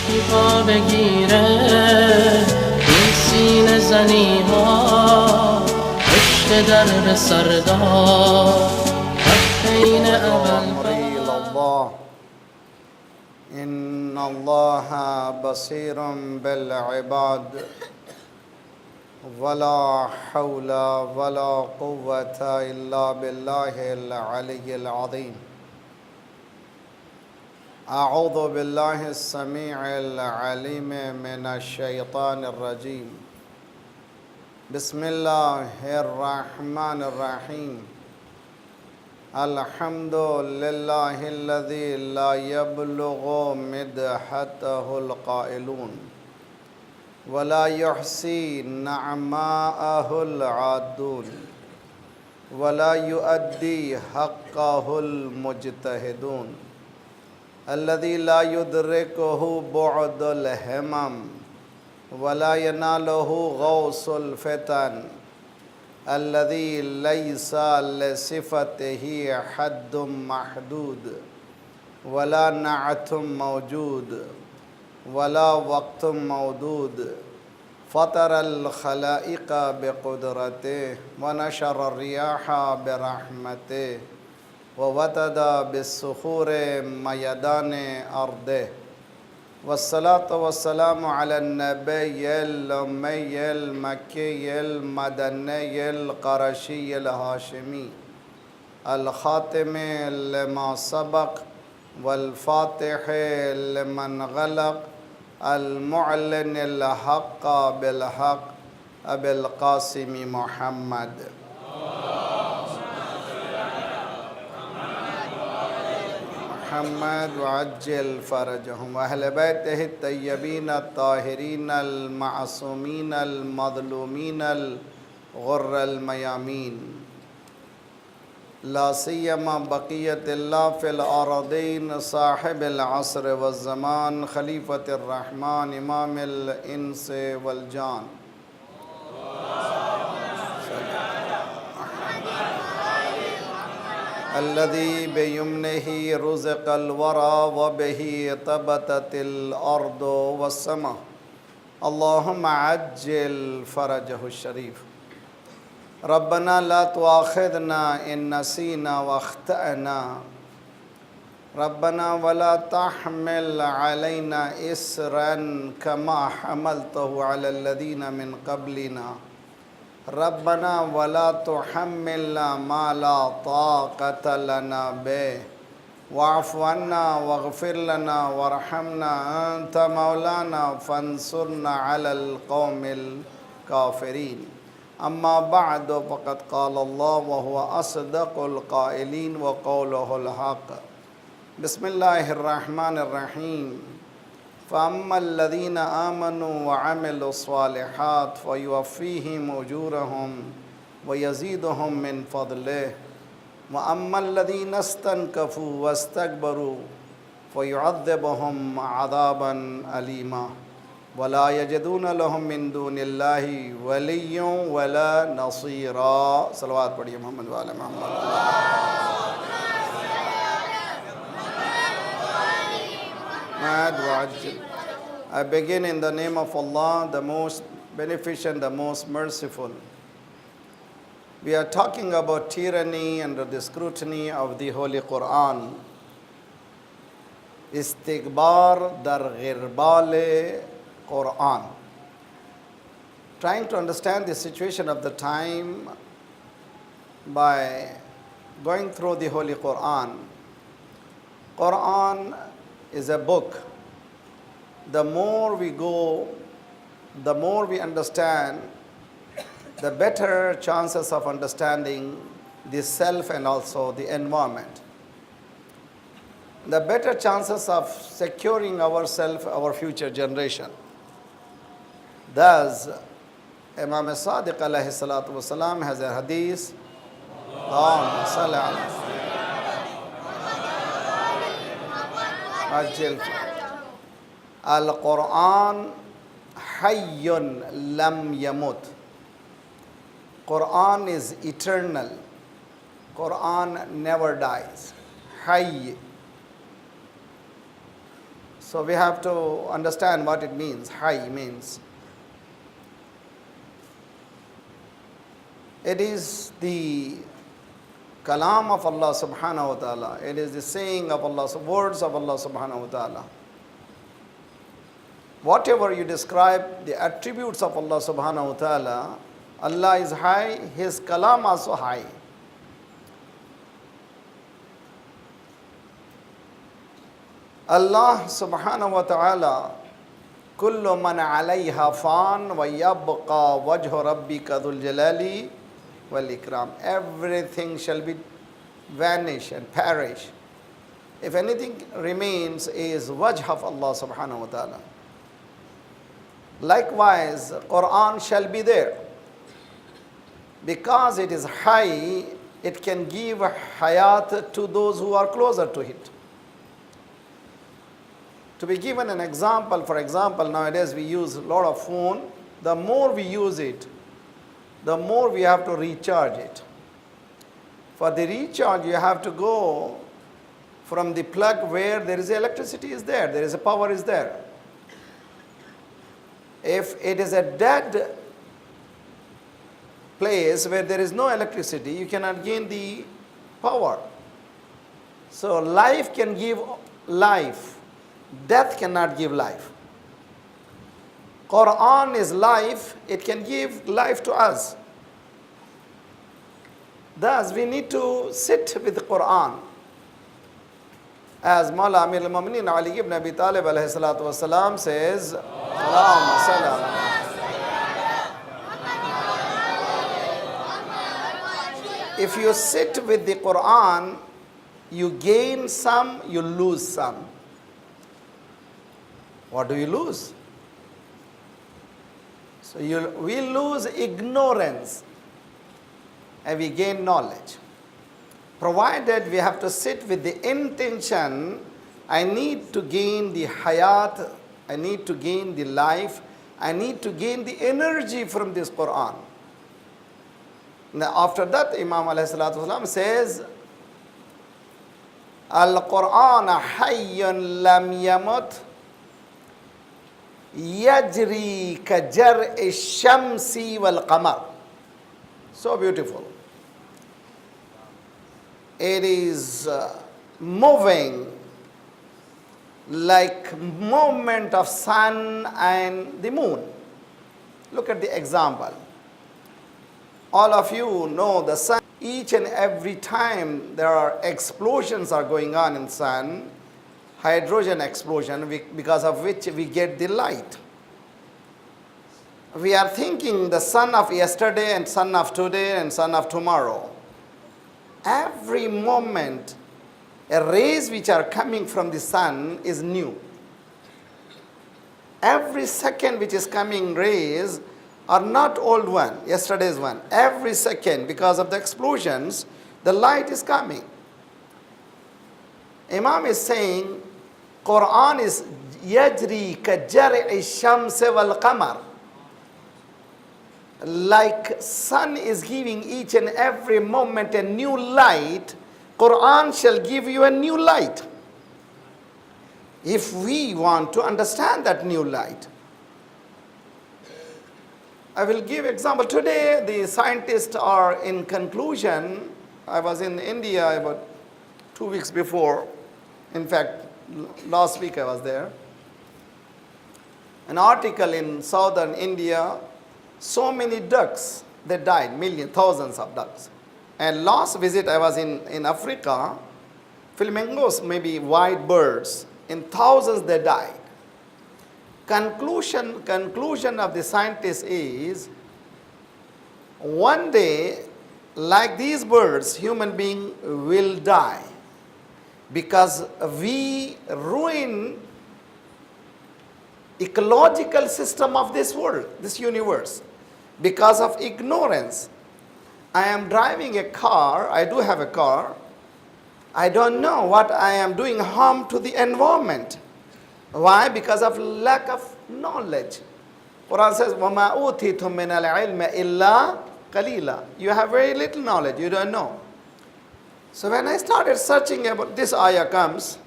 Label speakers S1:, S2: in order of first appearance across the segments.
S1: شفا بگیره این سینه زنی ها پشت درب سردار حین
S2: إلى الله إن الله بصير بالعباد ولا حول ولا قوة إلا بالله العلي العظيم أعوذ بالله السميع العليم من الشيطان الرجيم بسم الله الرحمن الرحيم الحمد لله الذي لا يبلغ مدحته القائلون ولا يحصي نعماءه العادون ولا يؤدي حقه المجتهدون الذي لا يدركه بعد الهمم ولا يناله غوص الفتن الذي ليس لصفته حد محدود ولا نعت موجود ولا وقت مودود فطر الخلائق بقدرته ونشر الرياح برحمته ووتد بالصخور ميدان أرضه والصلاة والسلام على النبي الأمي المكي المدني القرشي الهاشمي الخاتم لما سبق والفاتح لمن غلق المعلن الحق بالحق أبي القاسم محمد وعجل فرجهم وأهل بيته الطيبين الطاهرين المعصومين المظلومين الغر الميامين لا سيما بقية الله في الأرضين صاحب العصر والزمان خليفة الرحمن إمام الإنس والجان الذي بيمنه رزق الورى وبه تبتت الأرض والسماء اللهم عجل فرجه الشريف ربنا لا تؤاخذنا إن نسينا واخطأنا ربنا ولا تحمل علينا إسرا كما حملته على الذين من قبلنا ربنا ولا تحملنا ما لا طاقة لنا به واعف عنا واغفر لنا وارحمنا أنت مولانا فانصرنا على القوم الكافرين أما بعد فقد قال الله وهو أصدق القائلين وقوله الحق بسم الله الرحمن الرحيم فأما الذين آمنوا وعملوا الصالحات فيوفيهم أجورهم ويزيدهم من فضله وأما الذين استنكفوا واستكبروا فيعذبهم عذابا أليما ولا يجدون لهم من دون الله وليا ولا نصيرا صلوات پڑھیے محمد وعلى محمد I begin in the name of Allah, the most beneficent, the most merciful. We are talking about tyranny under the scrutiny of the Holy Quran. Istighbar dar ghirbal Quran. Trying to understand the situation of the time by going through the Holy Quran. Quran is a book. The more we go, the more we understand, the better chances of understanding the self and also the environment. The better chances of securing ourselves, our future generation. Thus, Imam Sadiq alayhi salatu wasalam has a hadith. Allahumma salli ala Al-Quran hayyun lam yamut. Quran is eternal. Quran never dies. Hayy. So we have to understand what it means. Hayy means. It is the kalam of Allah subhanahu wa ta'ala. It is the saying of Allah, words of Allah subhanahu wa ta'ala. Whatever you describe, the attributes of Allah subhanahu wa ta'ala, Allah is high, His kalam also high. Allah subhanahu wa ta'ala, kullu man alayha fan wa yabqa wajhu rabbika dhul jalali wal ikram. Everything shall be vanish and perish. If anything remains is wajh of Allah subhanahu wa ta'ala. Likewise, Quran shall be there. Because it is high, it can give hayat to those who are closer to it. To be given an example, for example, nowadays we use a lot of phone. The more we use it, the more we have to recharge it. For the recharge, you have to go from the plug where there is electricity is there is a power is there. If it is a dead place where there is no electricity, you cannot gain the power. So life can give life. Death cannot give life. Quran is life, it can give life to us. Thus, we need to sit with the Quran. As Mawla Amir al-Mu'mineen Ali ibn Abi Talib alayhi salatu wasalam says, Allahumma salli ala. If you sit with the Quran, you gain some, you lose some. What do you lose? So we lose ignorance and we gain knowledge. Provided we have to sit with the intention, I need to gain the hayat, I need to gain the life, I need to gain the energy from this Quran. Now after that, Imam alayhi salatu wasalam says, Al-Quran hayyun lam yamut yajri ka jar'i shamsi wal qamar. So beautiful. It is moving like movement of sun and the moon. Look at the example. All of you know the sun. Each and every time there are explosions are going on in sun, hydrogen explosion, because of which we get the light. We are thinking the sun of yesterday and sun of today and sun of tomorrow. Every moment, rays which are coming from the sun is new. Every second which is coming rays are not old one, yesterday's one. Every second, because of the explosions, the light is coming. Imam is saying, Quran is yajri ka jar'i shamsi wal qamar. Like sun is giving each and every moment a new light, Quran shall give you a new light. If we want to understand that new light. I will give example. Today the scientists are in conclusion. I was in India about 2 weeks before. In fact, last week I was there. An article in southern India, so many ducks, they died, millions, thousands of ducks. And last visit I was in Africa, flamingos, maybe white birds, in thousands they died. Conclusion of the scientists is, one day, like these birds, human being will die because we ruin ecological system of this world, this universe, because of ignorance. I am driving a car, I do have a car, I don't know what I am doing harm to the environment. Why? Because of lack of knowledge. Quran says, وَمَا أُوتِيتُم مِّنَ الْعِلْمِ إِلَّا قَلِيلًا. You have very little knowledge, you don't know. So when I started searching about this ayah comes,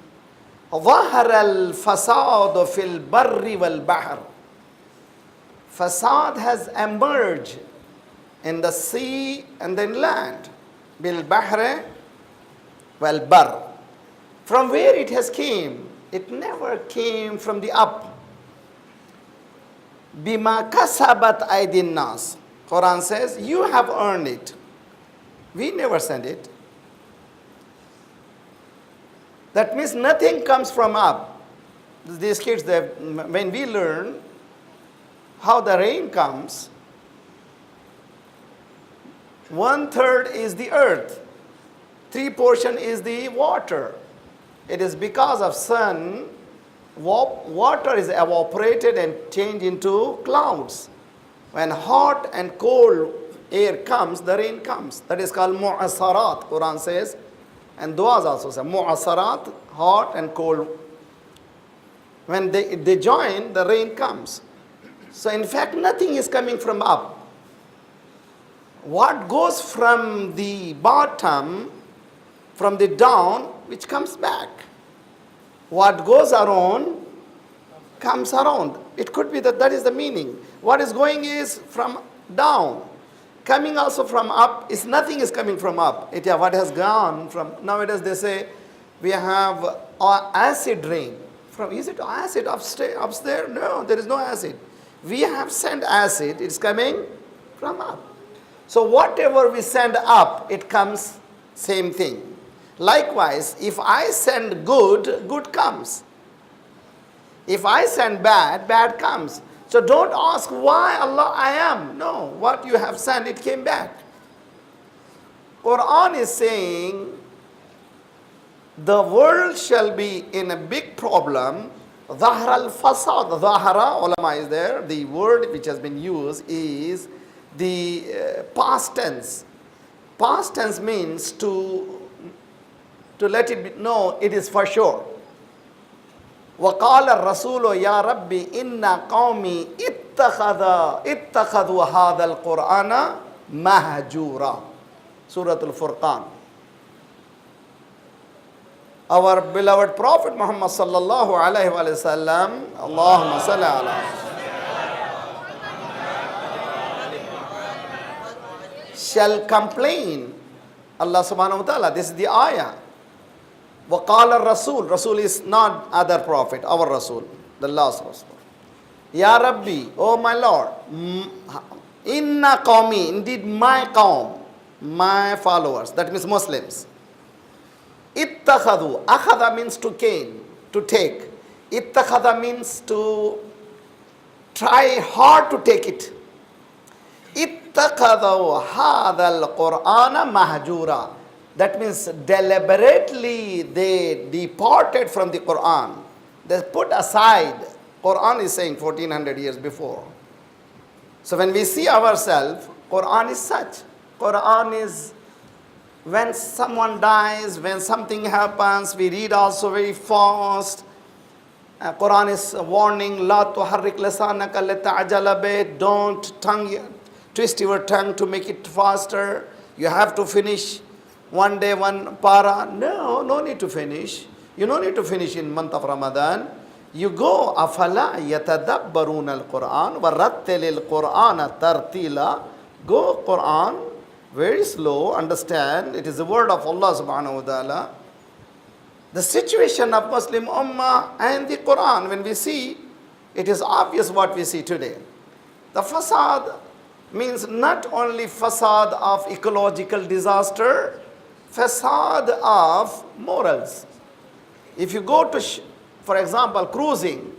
S2: ظهر الفساد في البر والبحر. Fasad has emerged in the sea and in land. Bil bahre wal bar. From where it has came? It never came from the up. Bima kasabat aydin nas. Quran says, you have earned it. We never sent it. That means nothing comes from up. These kids, when we learn how the rain comes, 1/3 is the earth, 3% is the water. It is because of sun, water is evaporated and changed into clouds. When hot and cold air comes, the rain comes. That is called mu'asarat, Quran says. And du'as also say, mu'asarat, hot and cold. When they join, the rain comes. So in fact, nothing is coming from up. What goes from the bottom, from the down, which comes back. What goes around, comes around. It could be that is the meaning. What is going is from down. Coming also from up, is nothing is coming from up. What has gone from, nowadays they say, we have acid rain. Is it acid upstairs? No, there is no acid. We have sent acid, it's coming from up. So whatever we send up, it comes same thing. Likewise, if I send good, good comes. If I send bad, bad comes. So don't ask why Allah I am. No, what you have sent, it came back. Quran is saying the world shall be in a big problem. Zahra al-fasad. Zahara, ulama is there. The word which has been used is the past tense. Past tense means to let it be known, it is for sure. وَقَالَ الرَّسُولُ يَا رَبِّ إِنَّ قَوْمِي اتَّخَذُوا هَذَا الْقُرْآنَ مَهْجُورًا. Surah Al-Furqan. Our beloved Prophet Muhammad sallallahu alayhi wa sallam, Allahumma salli ala, shall complain. Allah subhanahu wa ta'ala, this is the ayah. وَقَالَ الرَّسُولُ. Rasul is not other prophet, our Rasul, the last Rasul. Ya Rabbi, oh my Lord, inna qawmi, indeed my qawm, my followers, that means Muslims. Ittakhadu, akhada means to gain, to take. Ittakhada means to try hard to take it. Ittakhadu hadha al-Qur'ana mahjura. That means deliberately they departed from the Quran. They put aside. Quran is saying 1400 years before. So when we see ourselves, Quran is such. Quran is when someone dies, when something happens, we read also very fast. Quran is a warning, La tuharrik lisanaka lita'jala bih. Don't twist your tongue to make it faster. You have to finish one day, one para. No need to finish. You don't need to finish in month of Ramadan. You go, afala yatadabbaruna al-Quran wa rattilil Qur'ana tartila. Go Quran, very slow, understand. It is the word of Allah subhanahu wa ta'ala. The situation of Muslim Ummah and the Quran, when we see, it is obvious what we see today. The fasad means not only fasad of ecological disaster, facade of morals. If you go to, for example, cruising,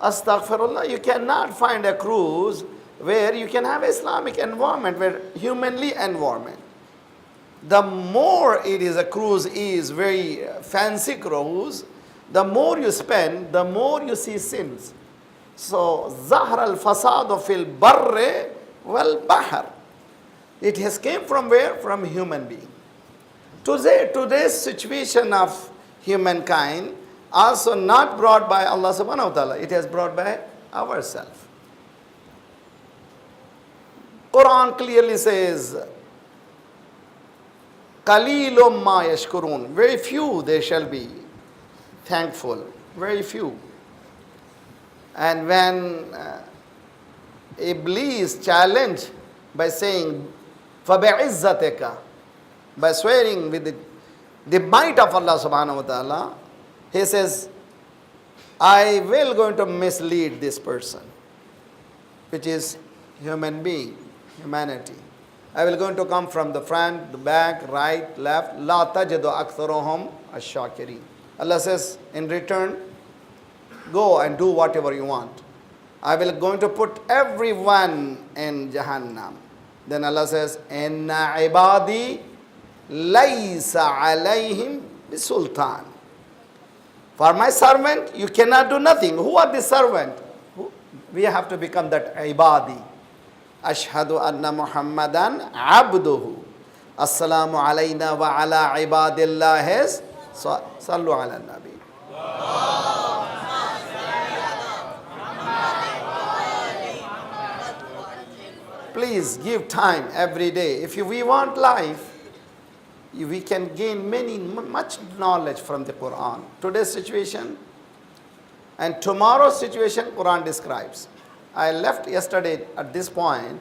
S2: astaghfirullah, you cannot find a cruise where you can have Islamic environment, where humanly environment. The more it is a cruise is very fancy cruise, the more you spend, the more you see sins. So, Zahra al-fasadu fil barre wal bahar. It has came from where? From human being. Today's situation of humankind also not brought by Allah subhanahu wa ta'ala. It has brought by ourselves. Quran clearly says, Qalilum ma yashkurun. Very few there shall be. thankful, very few. And when Iblis challenged by saying, فَبِعِزَّتِكَ, by swearing with the might of Allah subhanahu wa ta'ala, he says, I will going to mislead this person, which is human being, humanity. I will going to come from the front, the back, right, left. لَا تَجِدُ أَكْثَرُهُمْ الشَّاكِرِينَ. Allah says, in return, go and do whatever you want. I will going to put everyone in Jahannam. Then Allah says, Inna ibadi laysa alayhim bisultan. For my servant, you cannot do nothing. Who are the servant? We have to become that ibadi. Ashhadu anna Muhammadan abduhu. Assalamu alayna wa ala ibadillahi. Sallu ala nabi. Please give time every day. If we want life, we can gain much knowledge from the Quran. Today's situation and tomorrow's situation, Quran describes. I left yesterday at this point.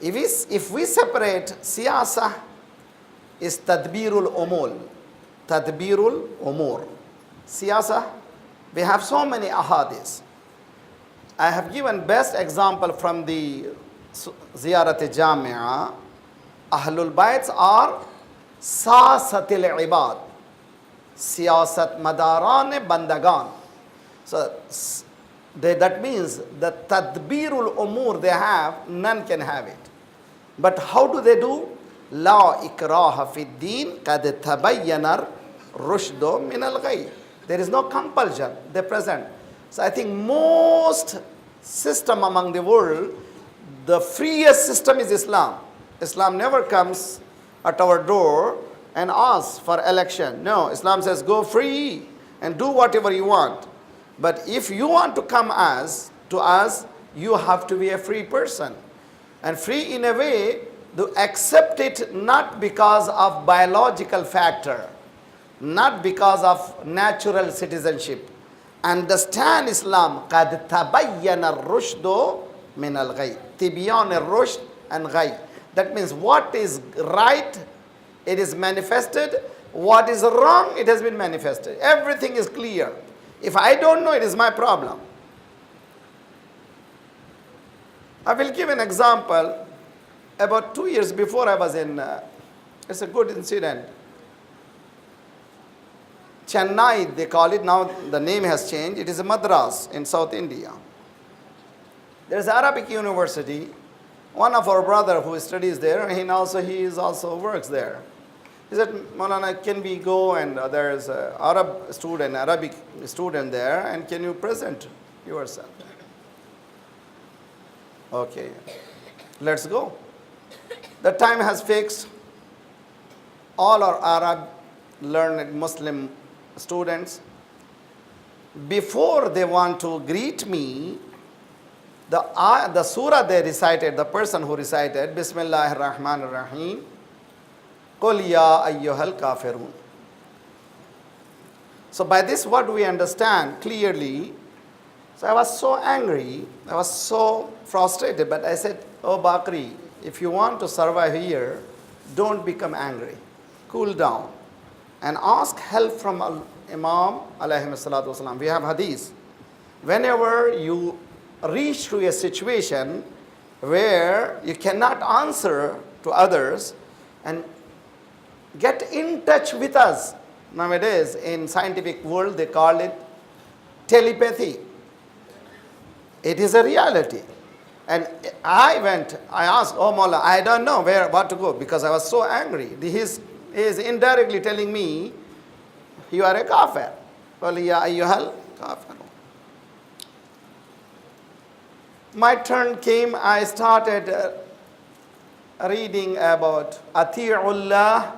S2: If we separate siyasa is tadbirul umul. Tadbirul umur. Siyasa, we have so many ahadis. I have given best example from the Ziyarat Jamia. Ahlul Baits are Sasatil Ibad. Siyasat Madaran Bandagan. So that means the Tadbirul Umur they have, none can have it. But how do they do? La ikraha fi din kad tabayyanar rushdo min al-ghayy. There is no compulsion. They present. So I think most system among the world, the freest system is Islam. Islam never comes at our door and asks for election. No, Islam says go free and do whatever you want. But if you want to come to us, you have to be a free person. And free in a way, to accept it not because of biological factor, not because of natural citizenship. Understand Islam. قَدْ تَبَيَّنَ الرُّشْدُ مِنَ الْغَيِّ. Tibyan al-rushd and ghayy. That means what is right, it is manifested. What is wrong, it has been manifested. Everything is clear. If I don't know, it is my problem. I will give an example. About 2 years before I was in, it's a good incident. Chennai, they call it, now the name has changed. It is a Madras in South India. There is Arabic University. One of our brother who studies there, he also works there. He said, Maulana, can we go and there is an Arabic student there, and can you present yourself? Okay, let's go. The time has fixed. All our Arab learned Muslim students, before they want to greet me, the surah they recited, the person who recited, Bismillahir Rahmanir Rahim, Qul ya ayyuhal kafirun. So by this what we understand clearly. So I was so angry, I was so frustrated, but I said, oh Bakri, if you want to survive here, don't become angry. Cool down and ask help from Imam alayhi salatu wasalam. We have hadith. Whenever you reach to a situation where you cannot answer to others, and get in touch with us. Nowadays in scientific world they call it telepathy. It is a reality. And I asked, oh Mawla, I don't know what to go, because I was so angry. He is indirectly telling me, you are a kafir. Qul ya ayyuhal kafirun. My turn came, I started reading about Ati'ullah,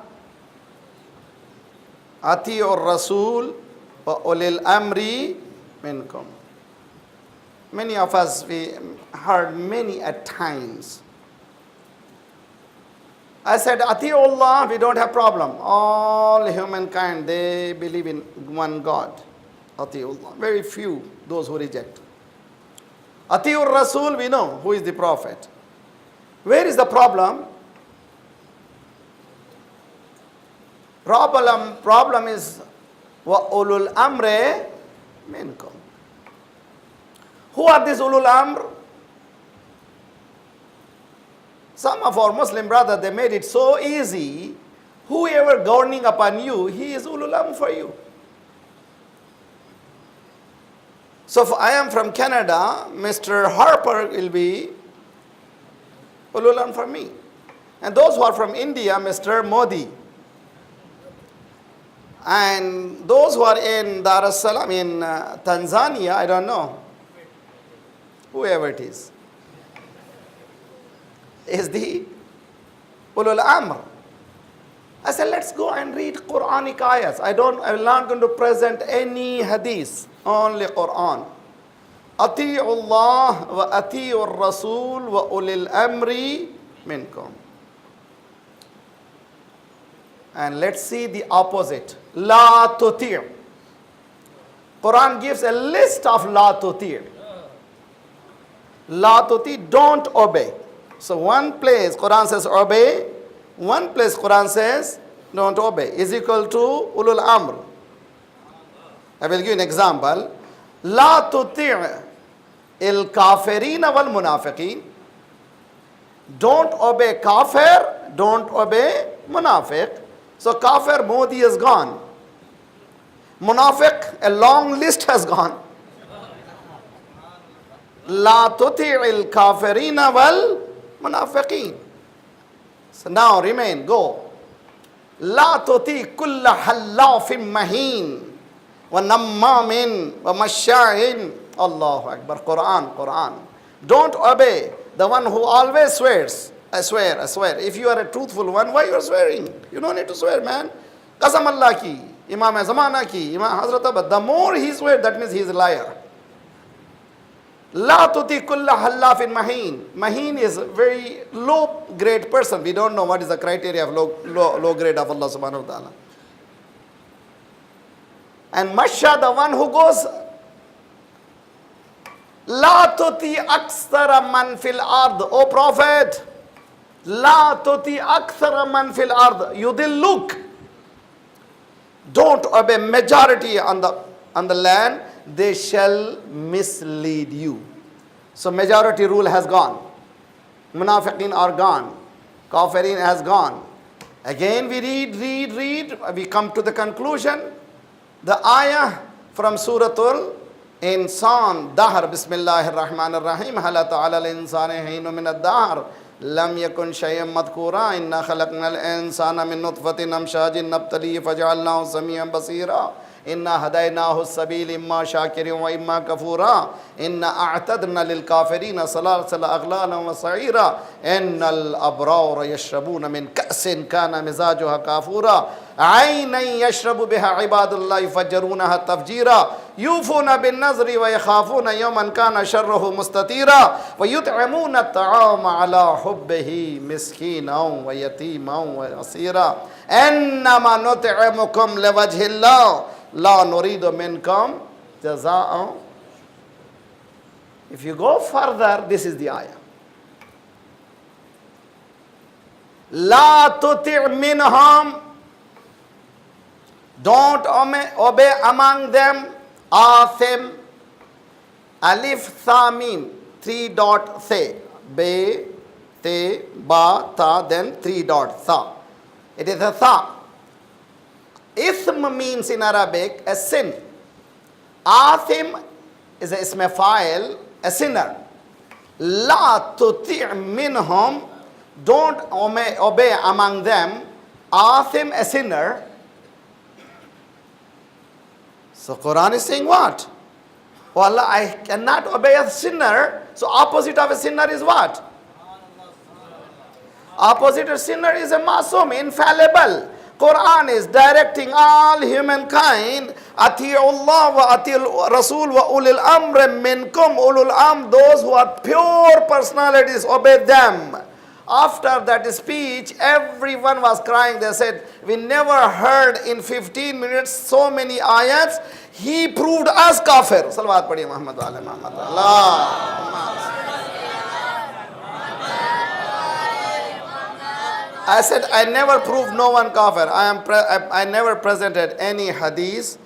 S2: Ati'ur Rasul, wa ulil amri minkum. Many of us, we heard many at times. I said, Atiullah, we don't have problem. All humankind, they believe in one God. Atiullah. Very few, those who reject. Atiur Rasul, we know who is the Prophet. Where is the problem? Problem is wa ulul amre minkum. Who are these ulul amr? Some of our Muslim brothers, they made it so easy. Whoever governing upon you, he is ulul amr for you. So if I am from Canada, Mr. Harper will be ulul amr for me. And those who are from India, Mr. Modi. And those who are in Dar es Salaam, in Tanzania, I don't know, whoever it is the ulul amr. I said, let's go and read Quranic ayahs. I'm not going to present any hadith, only Quran. Ati'u Allah wa ati'u Rasul wa ulil amri minkum. And let's see the opposite. La tuti'. Quran gives a list of la tuti'. La tuti', don't obey. So one place Quran says obey, one place Quran says don't obey. Is equal to ulul amr. I will give you an example. La tuti' il kafirin wal munafiqin. Don't obey kafir, don't obey munafiq. So kafir, Modi is gone. Munafiq, a long list has gone. La tuti'il kafirina wal munafiqin. So now remain, go. La tuti' kulla hallafin mahin wa nammamin wa masha'in. Allahu Akbar. Quran. Don't obey the one who always swears. I swear. If you are a truthful one, why you are swearing? You don't need to swear, man. Qasam Allah ki, Imam Zamana ki, Imam Hazrat Abad. The more he swears, that means he is a liar. La tuti kulla hallafin mahin. Mahin is a very low grade person. We don't know what is the criteria of low grade of Allah subhanahu wa ta'ala. And Masha, the one who goes, La tuti akthara man fil ard. O Prophet, La tuti akthara man fil ard. Yudilluk. Don't obey majority on the land. They shall mislead you. So majority rule has gone. Munafiqin are gone. Kafirin has gone. Again we read. We come to the conclusion. The ayah from Suratul Insan, Dahr, Bismillahir Rahmanir Rahim. Hala ta'ala al-insani hinu min ad-dahr. لم يكن شيئا مذكورا إنا خلقنا الإنسان من نطفة أمشاج نبتليه فجعلناه سميعا بصيرا إنا هديناه السبيل إما شاكرا وإما كفورا إنا أعتدنا للكافرين سلاسل أغلالا وسعيرا إن الأبرار يشربون من كأس كان مزاجها كافورا عينا يشرب بها عباد الله يفجرونها تفجيرا يوفون بالنذر ويخافون يوما كان شره مستطيرا ويطعمون الطعام على حبه مسكينا ويتيما واسيرا انما نطعمكم لوجه الله لا نريد منكم جزاء. If you go further, this is the ayah. لا تطع منهم. Don't obey among them. Athim, Alif, Tha, Mim, 3 dot Tha, Be, Te, Ba, Ta, then 3 dot Tha. It is a Tha. Ithm means in Arabic a sin. Athim is a ism fa'il, a sinner. La tuti' minhum. Don't obey among them. Athim, a sinner. So Quran is saying what? Oh Allah, I cannot obey a sinner. So opposite of a sinner is what? Opposite of sinner is a masum, infallible. Quran is directing all humankind, Ati'ullah wa Ati'ul Rasul wa ulil amr minkum. Ulul amr, those who are pure personalities, obey them. After that speech, everyone was crying. They said, we never heard in 15 minutes so many ayats. He proved us kafir. Salawat padhiye Muhammad wa ala Muhammad. Allah. I said, I never proved no one kafir. I never presented any hadith.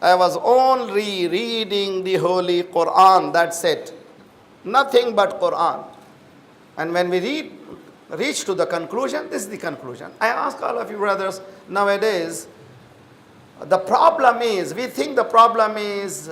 S2: I was only reading the Holy Quran. That's it. Nothing but Quran. And when we reach to the conclusion, this is the conclusion. I ask all of you brothers, nowadays, the problem is, we think the problem is,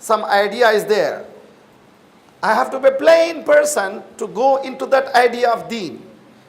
S2: some idea is there. I have to be a plain person to go into that idea of deen.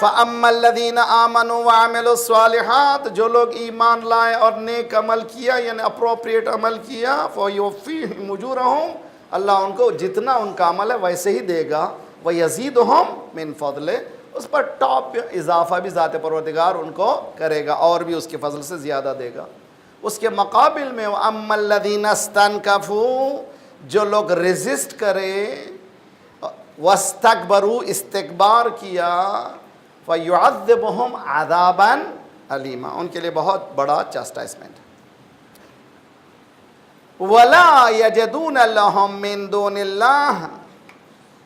S2: فَأَمَّا الَّذِينَ آمَنُوا وَعَمِلُوا الصَّالِحَاتِ, جو لوگ ایمان لائے اور نیک عمل کیا یعنی اپروپریٹ عمل کیا, فَيُوَفِّيهِمْ أُجُورَهُمْ, اللہ ان کو جتنا ان کا عمل ہے ویسے ہی دے گا. وَيَزِيدُهُمْ مِنْ فَضْلِهِ, اس پر ٹاپ اضافہ بھی ذات پروردگار ان کو کرے گا اور بھی اس کے فضل سے زیادہ دے گا. اس کے مقابل میں وَأَمَّا الَّذِينَ اسْتَنْكَفُوا, جو لوگ ریزسٹ کرے, وَاسْتَكْبَرُوا, استکبار کیا, فَيُعَذِّبُهُمْ عَذَابًا عَلِيمًا, ان کے لیے بہت بڑا چاسٹائزمنٹ. وَلَا يَجِدُونَ لَهُم مِّن دُونِ اللَّهِ,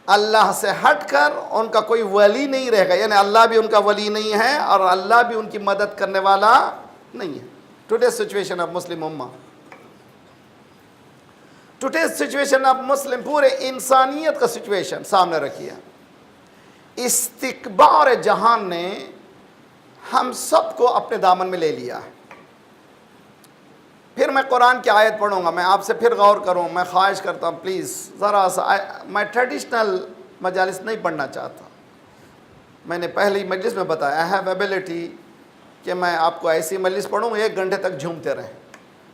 S2: اللہ سے ہٹ کر ان کا کوئی ولی نہیں رہے گا, یعنی اللہ بھی ان کا ولی نہیں ہے اور اللہ بھی ان کی مدد کرنے والا نہیں ہے. ٹوڈیز سچویشن آف مسلم امہ, ٹوڈیز سچویشن آف مسلم, پورے انسانیت کا سچویشن سامنے رکھیے. استکبار جہان نے ہم سب کو اپنے دامن میں لے لیا ہے. پھر میں قرآن کی آیت پڑھوں گا, میں آپ سے پھر غور کروں. میں خواہش کرتا ہوں پلیز ذرا سا, میں ٹریڈیشنل مجالس نہیں پڑھنا چاہتا. میں نے پہلی مجلس میں بتایا, آئی ہیو ایبلٹی کہ میں آپ کو ایسی مجلس پڑھوں 1 گھنٹے تک جھومتے رہیں,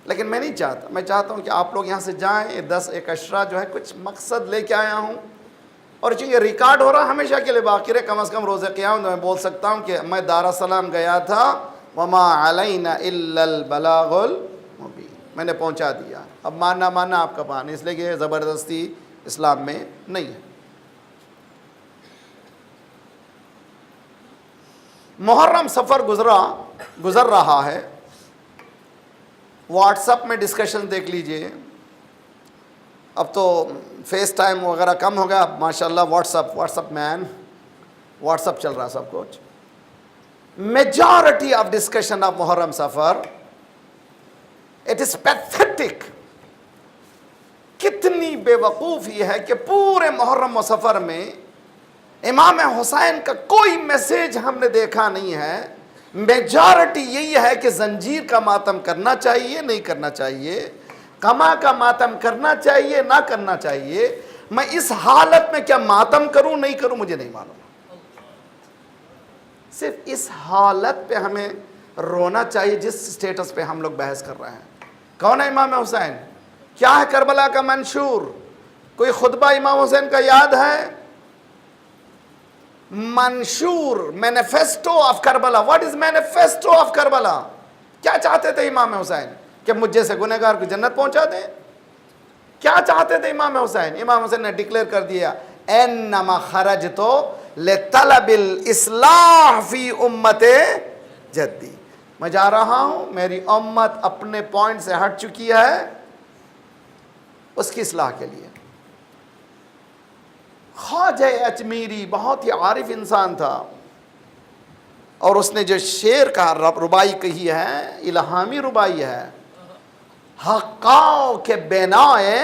S2: لیکن میں نہیں چاہتا. میں چاہتا ہوں کہ آپ لوگ یہاں سے جائیں, 10 ایک اشرا جو ہے کچھ مقصد لے کے آیا ہوں, اور چونکہ ریکارڈ ہو رہا ہمیشہ کے لیے باقی رہے. کم از کم روز قیامت میں بول سکتا ہوں کہ میں دارالسلام گیا تھا, وما علینا الا البلاغ المبین, میں نے پہنچا دیا. اب ماننا آپ کا پان, اس لیے کہ زبردستی اسلام میں نہیں ہے. محرم سفر گزر رہا ہے. واٹس اپ میں ڈسکشن دیکھ لیجئے. اب تو فیس ٹائم وغیرہ کم ہو گیا, اب ماشاءاللہ واٹس اپ مین, واٹس اپ چل رہا سب کچھ. میجارٹی آف ڈسکشن آف محرم سفر, اٹ از پیتھیٹک. کتنی بے وقوفی ہے کہ پورے محرم و سفر میں امام حسین کا کوئی میسیج ہم نے دیکھا نہیں ہے. میجارٹی یہی ہے کہ زنجیر کا ماتم کرنا چاہیے, نہیں کرنا چاہیے, قما کا ماتم کرنا چاہیے, نہ کرنا چاہیے. میں اس حالت میں کیا ماتم کروں نہیں کروں مجھے نہیں معلوم. صرف اس حالت پہ ہمیں رونا چاہیے جس سٹیٹس پہ ہم لوگ بحث کر رہے ہیں. کون ہے امام حسین؟ کیا ہے کربلا کا منشور؟ کوئی خطبہ امام حسین کا یاد ہے؟ منشور, manifesto of Karbala. What is manifesto of Karbala? کیا چاہتے تھے امام حسین؟ کہ مجھ جیسے گنہگار کو جنت پہنچا دیں؟ کیا چاہتے تھے امام حسین؟ امام حسین نے ڈکلیئر کر دیا, انما خرجتو لطلب الاصلاح فی امت جدی, میں جا رہا ہوں, میری امت اپنے پوائنٹ سے ہٹ چکی ہے, اس کی اصلاح کے لیے. خواجہ اجمیری بہت ہی عارف انسان تھا, اور اس نے جو شعر کا ربائی کہی ہے, الہامی ربائی ہے, حقاؤ کے بنائے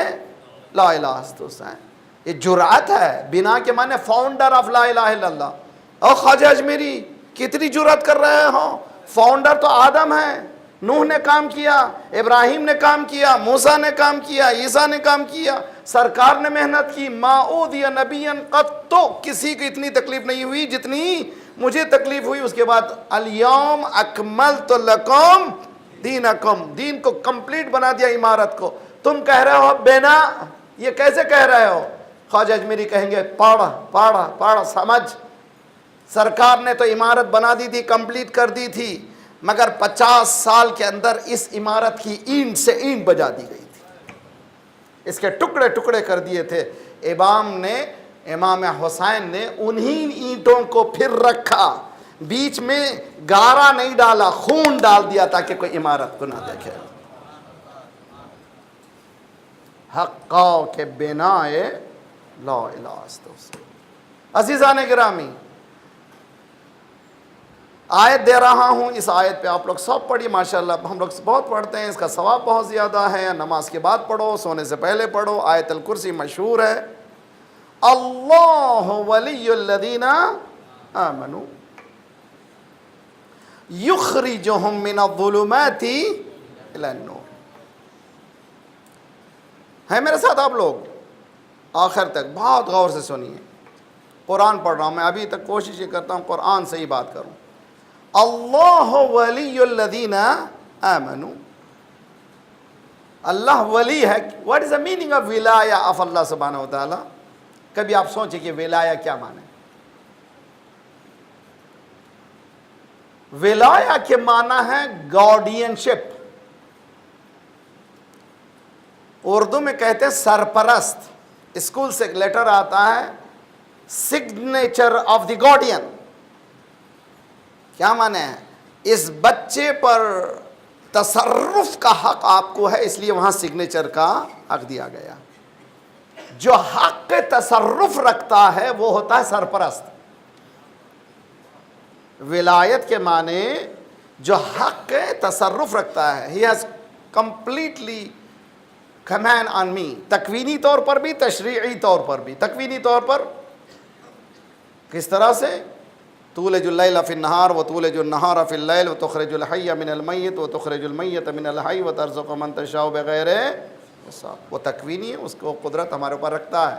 S2: لا الہ الا اللہ. یہ جرأت ہے. بنا کے معنی فاؤنڈر آف لا الہ الا اللہ. اور خواجہ اجمیری کتنی جرأت کر رہے ہو. فاؤنڈر تو آدم ہے. نوح نے کام کیا, ابراہیم نے کام کیا, موسیٰ نے کام کیا, عیسیٰ نے کام کیا, سرکار نے محنت کی. ما اوذی نبی قط, تو کسی کو اتنی تکلیف نہیں ہوئی جتنی مجھے تکلیف ہوئی. اس کے بعد الیوم اکملت لکم دینکم, دین کو کمپلیٹ بنا دیا, عمارت کو. تم کہہ رہے ہو بنا, یہ کیسے کہہ رہے ہو؟ خواجہ اجمیری کہیں گے پڑھ پڑھ پڑھ سمجھ. سرکار نے تو عمارت بنا دی تھی, کمپلیٹ کر دی تھی, مگر 50 سال کے اندر اس عمارت کی اینٹ سے اینٹ بجا دی گئی تھی. اس کے ٹکڑے ٹکڑے کر دیے تھے. امام حسین نے انہی اینٹوں کو پھر رکھا, بیچ میں گارا نہیں ڈالا, خون ڈال دیا تاکہ کوئی عمارت کو نہ دیکھے. حقاؤ کے بنائے لا الہ الا اللہ. عزیزان گرامی, آیت دے رہا ہوں. اس آیت پہ آپ لوگ سب پڑھیے. ماشاءاللہ ہم لوگ بہت پڑھتے ہیں, اس کا ثواب بہت زیادہ ہے. نماز کے بعد پڑھو, سونے سے پہلے پڑھو. آیت الکرسی مشہور ہے. اللہ ولی الذین آمنوا یخرجہم من الظلمات الی النور. ہے میرے ساتھ آپ لوگ؟ آخر تک بہت غور سے سنیے. قرآن پڑھ رہا ہوں میں, ابھی تک کوشش یہ کرتا ہوں قرآن سے ہی بات کروں. اللہ ولی الذین آمنوا, اللہ ولی ہے. What is the meaning of ولایہ آف اللہ سبحانہ و تعالی؟ کبھی آپ سوچیں کہ ولایہ کیا معنی ہے؟ ولایہ کے معنی ہے گارڈین شپ. اردو میں کہتے ہیں سرپرست. اسکول سے ایک لیٹر آتا ہے, سگنیچر آف دی گارڈین. کیا معنی ہے؟ اس بچے پر تصرف کا حق آپ کو ہے, اس لیے وہاں سگنیچر کا حق دیا گیا. جو حق تصرف رکھتا ہے وہ ہوتا ہے سرپرست. ولایت کے معنی جو حق تصرف رکھتا ہے. He has completely command on me. تکوینی طور پر بھی, تشریعی طور پر بھی. تکوینی طور پر کس طرح سے؟ تولج اللیل فی النہار وتولج النہار فی اللیل وتخرج الحی من المیت وتخرج المیت من الحی وترزق من تشاء بغیر حساب. وہ تکوینی ہے, اس کو قدرت ہمارے اوپر رکھتا ہے.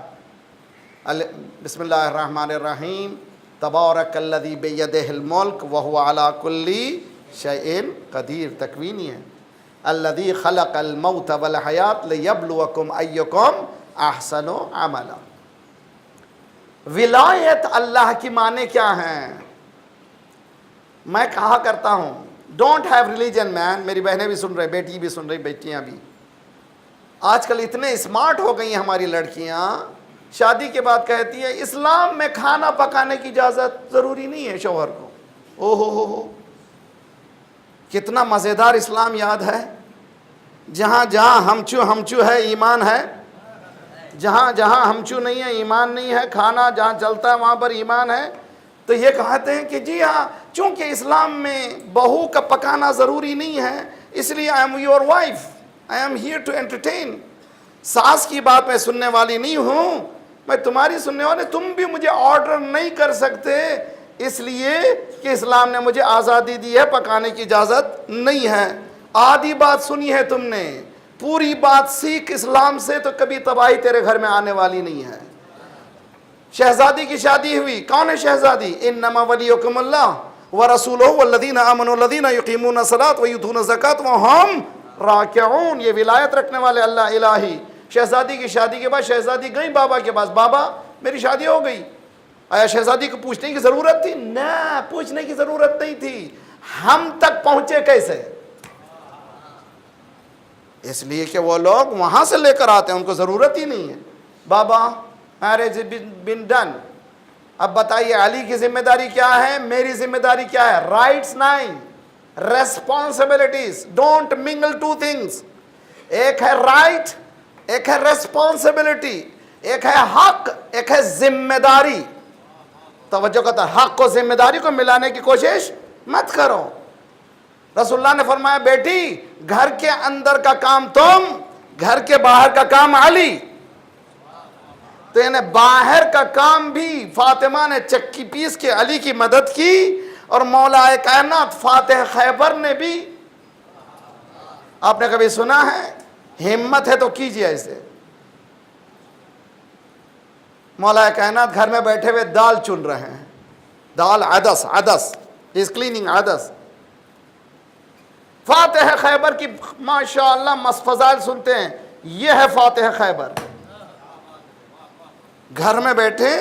S2: بسم اللہ الرحمن الرحیم. تبارک الذی بیدہ الملک وہو علی کل شیء قدیر. تکوینی ہے. الذی خلق الموت والحیات لیبلوکم ایکم احسن عملا. ولایت اللہ کی معنی کیا ہیں؟ میں کہا کرتا ہوں ڈونٹ ہیو ریلیجن مین. میری بہنیں بھی سن رہے, بیٹی بھی سن رہی, بیٹیاں بھی. آج کل اتنے اسمارٹ ہو گئی ہیں ہماری لڑکیاں, شادی کے بعد کہتی ہے اسلام میں کھانا پکانے کی اجازت ضروری نہیں ہے شوہر کو. او ہو کتنا مزیدار اسلام یاد ہے. جہاں جہاں ہمچو ہے ایمان ہے, جہاں جہاں ہمچو نہیں ہے ایمان نہیں ہے. کھانا جہاں چلتا ہے وہاں پر ایمان ہے. تو یہ کہتے ہیں کہ جی ہاں, چونکہ اسلام میں بہو کا پکانا ضروری نہیں ہے, اس لیے I am your wife, I am here to entertain. ساس کی بات میں سننے والی نہیں ہوں, میں تمہاری سننے والی. تم بھی مجھے آرڈر نہیں کر سکتے, اس لیے کہ اسلام نے مجھے آزادی دی ہے, پکانے کی اجازت نہیں ہے. آدھی بات سنی ہے تم نے, پوری بات سیکھ اسلام سے, تو کبھی تباہی تیرے گھر میں آنے والی نہیں ہے. شہزادی کی شادی ہوئی, کون ہے شہزادی؟ انما ولیکم اللہ ورسولہ والذین آمنوا الذین یقیمون الصلاۃ ویؤتون الزکاۃ وہم راکعون. یہ ولایت رکھنے والے اللہ الہی. شہزادی کی شادی کے بعد شہزادی گئی بابا کے پاس, بابا میری شادی ہو گئی. آیا شہزادی کو پوچھنے کی ضرورت تھی؟ نہ, پوچھنے کی ضرورت نہیں تھی. ہم تک پہنچے کیسے؟ اس لیے کہ وہ لوگ وہاں سے لے کر آتے ہیں, ان کو ضرورت ہی نہیں ہے. بابا میرج بن ڈن, اب بتائیے علی کی ذمہ داری کیا ہے, میری ذمہ داری کیا ہے؟ Rights 9, responsibilities. ڈونٹ منگل ٹو تھنگس. ایک ہے رائٹ, ایک ہے ریسپانسبلٹی. ایک ہے حق, ایک ہے ذمہ داری. توجہ کرتا, حق کو ذمہ داری کو ملانے کی کوشش مت کرو. رسول اللہ نے فرمایا بیٹی گھر کے اندر کا کام تم، گھر کے باہر کا کام علی. تو یعنی باہر کا کام بھی فاطمہ نے چکی پیس کے علی کی مدد کی، اور مولا کائنات فاتح خیبر نے بھی. آپ نے کبھی سنا ہے؟ ہمت ہے تو کیجئے ایسے. مولا کائنات گھر میں بیٹھے ہوئے دال چن رہے ہیں، دال عدس، از کلیننگ عدس. فاتح خیبر کی ماشاءاللہ فضائل سنتے ہیں، یہ ہے فاتح خیبر. گھر میں بیٹھے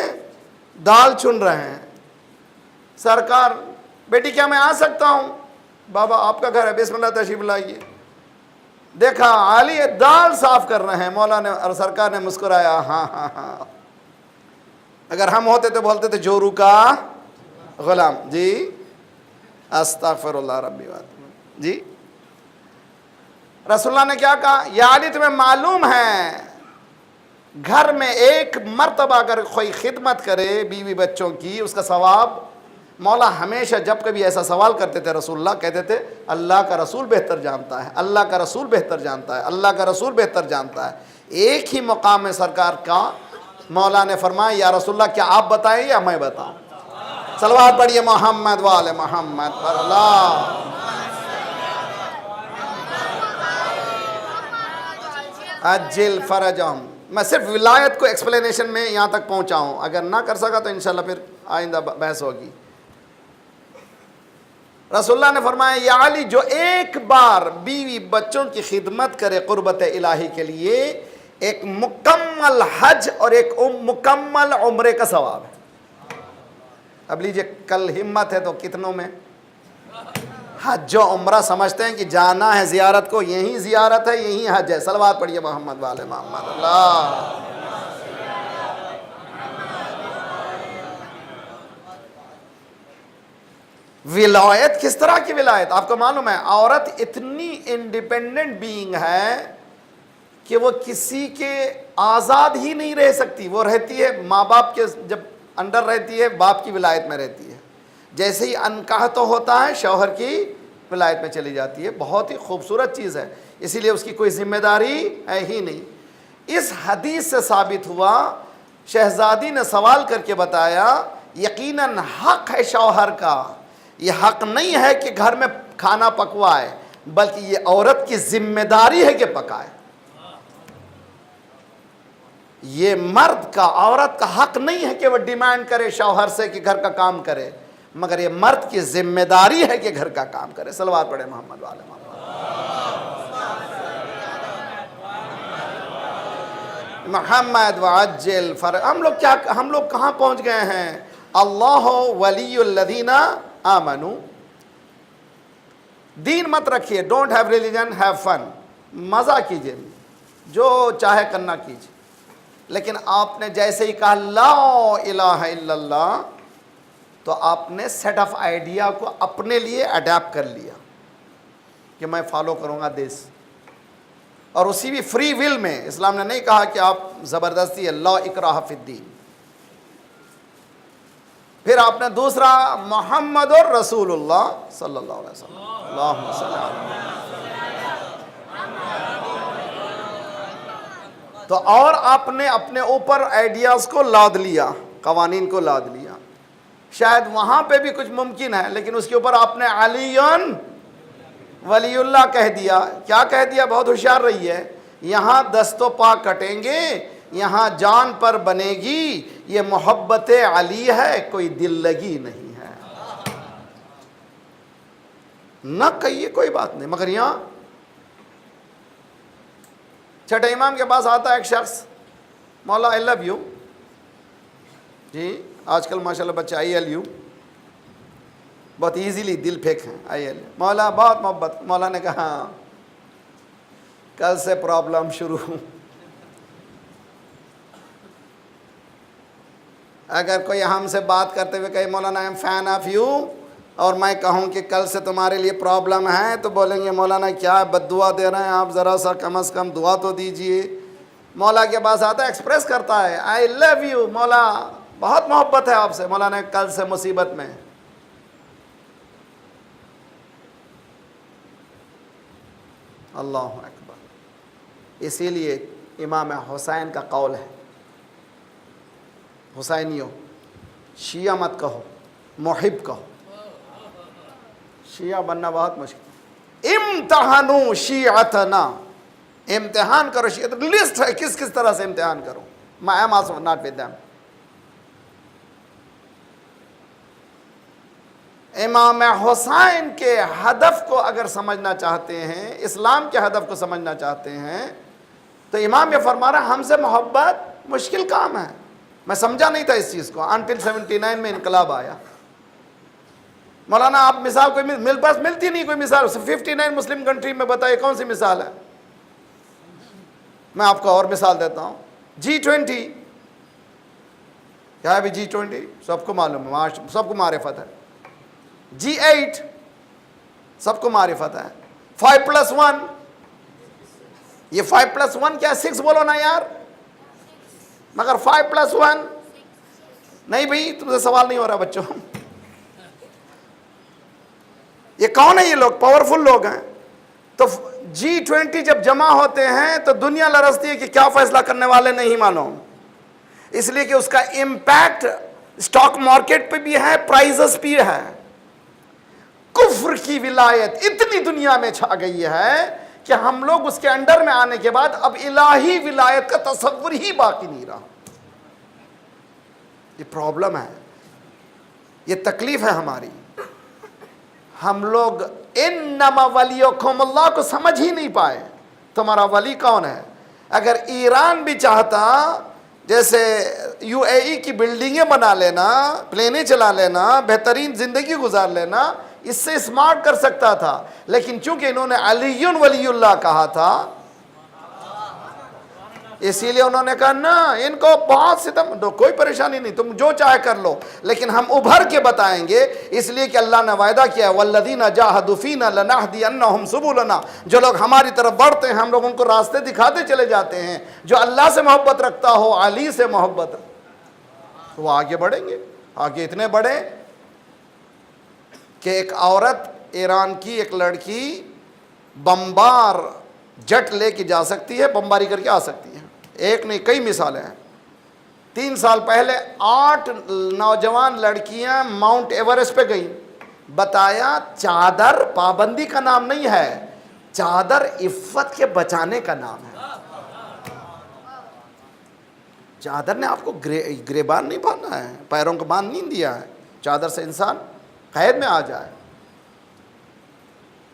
S2: دال چن رہے ہیں. سرکار بیٹی کیا میں آ سکتا ہوں؟ بابا آپ کا گھر ہے، بسم اللہ تشریف لائیے. دیکھا علی دال صاف کر رہے ہیں. مولا نے اور سرکار نے مسکرایا، ہاں ہاں ہاں. اگر ہم ہوتے تو بولتے تھے جورو کا غلام. جی استغفر اللہ ربی واتوب. جی رسول اللہ نے کیا کہا؟ یا علی تمہیں معلوم ہے گھر میں ایک مرتبہ اگر کوئی خدمت کرے بیوی بچوں کی اس کا ثواب. مولا ہمیشہ جب کبھی ایسا سوال کرتے تھے رسول اللہ کہتے تھے اللہ کا رسول بہتر جانتا ہے، اللہ کا رسول بہتر جانتا ہے، اللہ کا رسول بہتر جانتا ہے. ایک ہی مقام میں سرکار کا مولا نے فرمایا یا رسول اللہ کیا آپ بتائیں یا میں بتاؤں؟ صلوات پڑھیے محمد وآل محمد پر. اللہ اجل فرجہم. میں صرف ولایت کو ایکسپلینیشن میں یہاں تک پہنچا ہوں، اگر نہ کر سکا تو انشاءاللہ پھر آئندہ بحث ہوگی. رسول اللہ نے فرمایا یا علی جو ایک بار بیوی بچوں کی خدمت کرے قربت الہی کے لیے ایک مکمل حج اور ایک مکمل عمرے کا ثواب ہے. اب لیجئے کل ہمت ہے تو کتنوں میں حج و عمرہ سمجھتے ہیں کہ جانا ہے زیارت کو، یہی زیارت ہے یہی حج ہے. صلوات پڑھیے محمد والے محمد. اللہ ولایت کس طرح کی ولایت؟ آپ کو معلوم ہے عورت اتنی انڈیپینڈنٹ بینگ ہے کہ وہ کسی کے آزاد ہی نہیں رہ سکتی. وہ رہتی ہے ماں باپ کے جب انڈر رہتی ہے، باپ کی ولایت میں رہتی ہے. جیسے ہی انکاح تو ہوتا ہے شوہر کی ولایت میں چلی جاتی ہے. بہت ہی خوبصورت چیز ہے، اسی لیے اس کی کوئی ذمہ داری ہے ہی نہیں. اس حدیث سے ثابت ہوا، شہزادی نے سوال کر کے بتایا یقیناً حق ہے شوہر کا. یہ حق نہیں ہے کہ گھر میں کھانا پکوائے، بلکہ یہ عورت کی ذمہ داری ہے کہ پکائے. یہ مرد کا، عورت کا حق نہیں ہے کہ وہ ڈیمانڈ کرے شوہر سے کہ گھر کا کام کرے، مگر یہ مرد کی ذمہ داری ہے کہ گھر کا کام کرے. صلوات پڑھے محمد والے محمد وعجل ہم لوگ کہاں پہنچ گئے ہیں؟ اللہ ولی الذین آمنو. دین مت رکھیے، don't have religion, have fun. مزہ کیجئے، جو چاہے کرنا کیجئے، لیکن آپ نے جیسے ہی کہا لا الہ الا اللہ تو آپ نے سیٹ آف آئیڈیا کو اپنے لیے اڈیپٹ کر لیا کہ میں فالو کروں گا دس. اور اسی بھی فری ول میں. اسلام نے نہیں کہا کہ آپ زبردستی لا اکراہ فی الدین. پھر آپ نے دوسرا محمد رسول اللہ صلی اللہ علیہ وسلم. اللہم صلی اللہ. تو اور آپ نے اپنے اوپر آئیڈیاز کو لاد لیا، قوانین کو لاد لیا. شاید وہاں پہ بھی کچھ ممکن ہے، لیکن اس کے اوپر آپ نے علی ولی اللہ کہہ دیا. کیا کہہ دیا؟ بہت ہوشیار رہی ہے. یہاں دست و پا کٹیں گے، یہاں جان پر بنے گی. یہ محبت علی ہے، کوئی دل لگی نہیں ہے. نہ کہیے کوئی بات نہیں، مگر یہاں چھٹے امام کے پاس آتا ہے ایک شخص، مولا آئی لو یو. جی آج کل ماشاءاللہ بچے آئی ایل یو بہت ایزیلی دل پھینک ہیں. آئی ایل مولا بہت محبت. مولا نے کہا کل سے پرابلم شروع. اگر کوئی ہم سے بات کرتے ہوئے کہے مولانا I am fan of you, اور میں کہوں کہ کل سے تمہارے لیے پرابلم ہے، تو بولیں گے مولانا کیا بد دعا دے رہے ہیں آپ، ذرا سا کم از کم دعا تو دیجئے. مولا کے پاس آتا ہے، ایکسپریس کرتا ہے آئی لو یو، مولا بہت محبت ہے آپ سے. مولا نے کل سے مصیبت میں. اللہ اکبر. اسی لیے امام حسین کا قول ہے, حسینیوں شیعہ مت کہو, محب کہو. شیعہ بننا بہت مشکل. امتحنوا شیعتنا, امتحان کرو شیعت. لسٹ ہے کس کس طرح سے امتحان کرو. I am also not with them. امام حسین کے ہدف کو اگر سمجھنا چاہتے ہیں, اسلام کے ہدف کو سمجھنا چاہتے ہیں, تو امام یہ فرما رہا ہے ہم سے محبت مشکل کام ہے. میں سمجھا نہیں تھا اس چیز کو انٹل 79 میں انقلاب آیا. مولانا آپ مثال کوئی میرے پاس ملتی نہیں کوئی مثال. 59 مسلم کنٹری میں بتائیے کون سی مثال ہے. میں آپ کو اور مثال دیتا ہوں. G20 کیا ہے بھی G20 سب کو معلوم ہے, سب کو معرفت ہے. G8 سب کو معرفت ہے. 5+1 یہ 5+1 کیا 6 بولو نا یار, مگر 5+1 نہیں بھائی, تم سے سوال نہیں ہو رہا بچوں. یہ کون ہے, یہ لوگ پاورفل لوگ ہیں. تو G20 جب جمع ہوتے ہیں تو دنیا لرزتی ہے کہ کیا فیصلہ کرنے والے نہیں معلوم, اس لیے کہ اس کا امپیکٹ اسٹاک مارکیٹ پہ بھی ہے, پرائزز بھی ہے. کفر کی ولایت اتنی دنیا میں چھا گئی ہے کہ ہم لوگ اس کے انڈر میں آنے کے بعد اب الہی ولایت کا تصور ہی باقی نہیں رہا. یہ پرابلم ہے, یہ تکلیف ہے ہماری. ہم لوگ انما ولیکم اللہ کو سمجھ ہی نہیں پائے. تمہارا ولی کون ہے؟ اگر ایران بھی چاہتا جیسے UAE کی بلڈنگیں بنا لینا, پلینے چلا لینا, بہترین زندگی گزار لینا, اس سے اسمارٹ کر سکتا تھا. لیکن چونکہ انہوں نے علی ولی اللہ کہا تھا, اسی لیے انہوں نے کہا نا ان کو بہت ستم دو, کوئی پریشانی نہیں, تم جو چاہے کر لو, لیکن ہم ابھر کے بتائیں گے. اس لیے کہ اللہ نے وعدہ کیا ہے والذین جاہدوا فینا لنہدینہم سبلنا, جو لوگ ہماری طرف بڑھتے ہیں ہم لوگ ان کو راستے دکھاتے چلے جاتے ہیں. جو اللہ سے محبت رکھتا ہو, علی سے محبت, وہ آگے بڑھیں گے. آگے اتنے بڑھے کہ ایک عورت ایران کی ایک لڑکی بمبار جٹ لے کے جا سکتی ہے, بمباری کر کے آ سکتی ہے. ایک نہیں کئی مثالیں ہیں. 3 سال پہلے 8 نوجوان لڑکیاں ماؤنٹ ایورسٹ پہ گئیں. بتایا چادر پابندی کا نام نہیں ہے, چادر عفت کے بچانے کا نام ہے. چادر نے آپ کو گریبان نہیں باندھنا ہے, پیروں کو باندھ نہیں دیا ہے. چادر سے انسان قید میں آ جائے.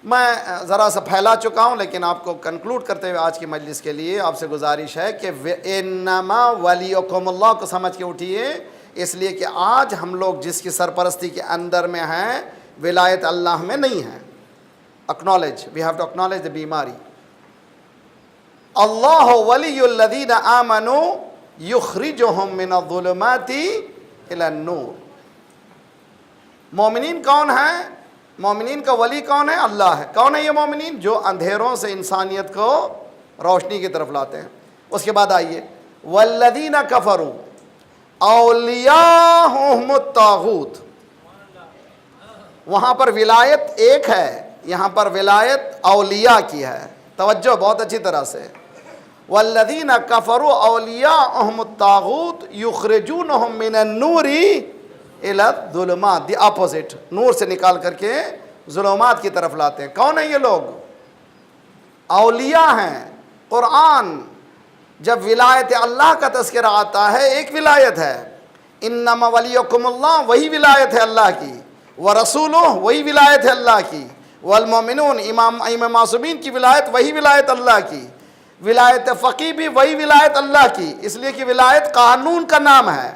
S2: میں ذرا سا پھیلا چکا ہوں, لیکن آپ کو کنکلوڈ کرتے ہوئے آج کی مجلس کے لیے آپ سے گزارش ہے کہ انما ولیکم اللہ کو سمجھ کے اٹھیے. اس لیے کہ آج ہم لوگ جس کی سرپرستی کے اندر میں ہیں ولایت اللہ میں نہیں ہے. Acknowledge, we have to acknowledge the بیماری. اللہ ولی الذین آمنوا یخرجہم من الظلمات الی النور. مومنین کون ہیں؟ مومنین کا ولی کون ہے؟ اللہ ہے. کون ہے یہ مومنین؟ جو اندھیروں سے انسانیت کو روشنی کی طرف لاتے ہیں. اس کے بعد آئیے والذین کفروا اولیاءہم الطاغوت. وہاں پر ولایت ایک ہے, یہاں پر ولایت اولیاء کی ہے. توجہ بہت اچھی طرح سے. والذین کفروا اولیاءہم الطاغوت یخرجونہم من النور الی الظلمات. دی اپوزٹ, نور سے نکال کر کے ظلمات کی طرف لاتے ہیں. کون ہیں یہ لوگ؟ اولیاء ہیں. قرآن جب ولایت اللہ کا تذکرہ آتا ہے, ایک ولایت ہے انما ولیکم اللہ, وہی ولایت ہے اللہ کی. ورسولہ, وہی ولایت ہے اللہ کی. والمومنون, امام معصومین کی ولایت وہی ولایت اللہ کی. ولایت فقیہ بھی وہی ولایت اللہ کی. اس لیے کہ ولایت قانون کا نام ہے,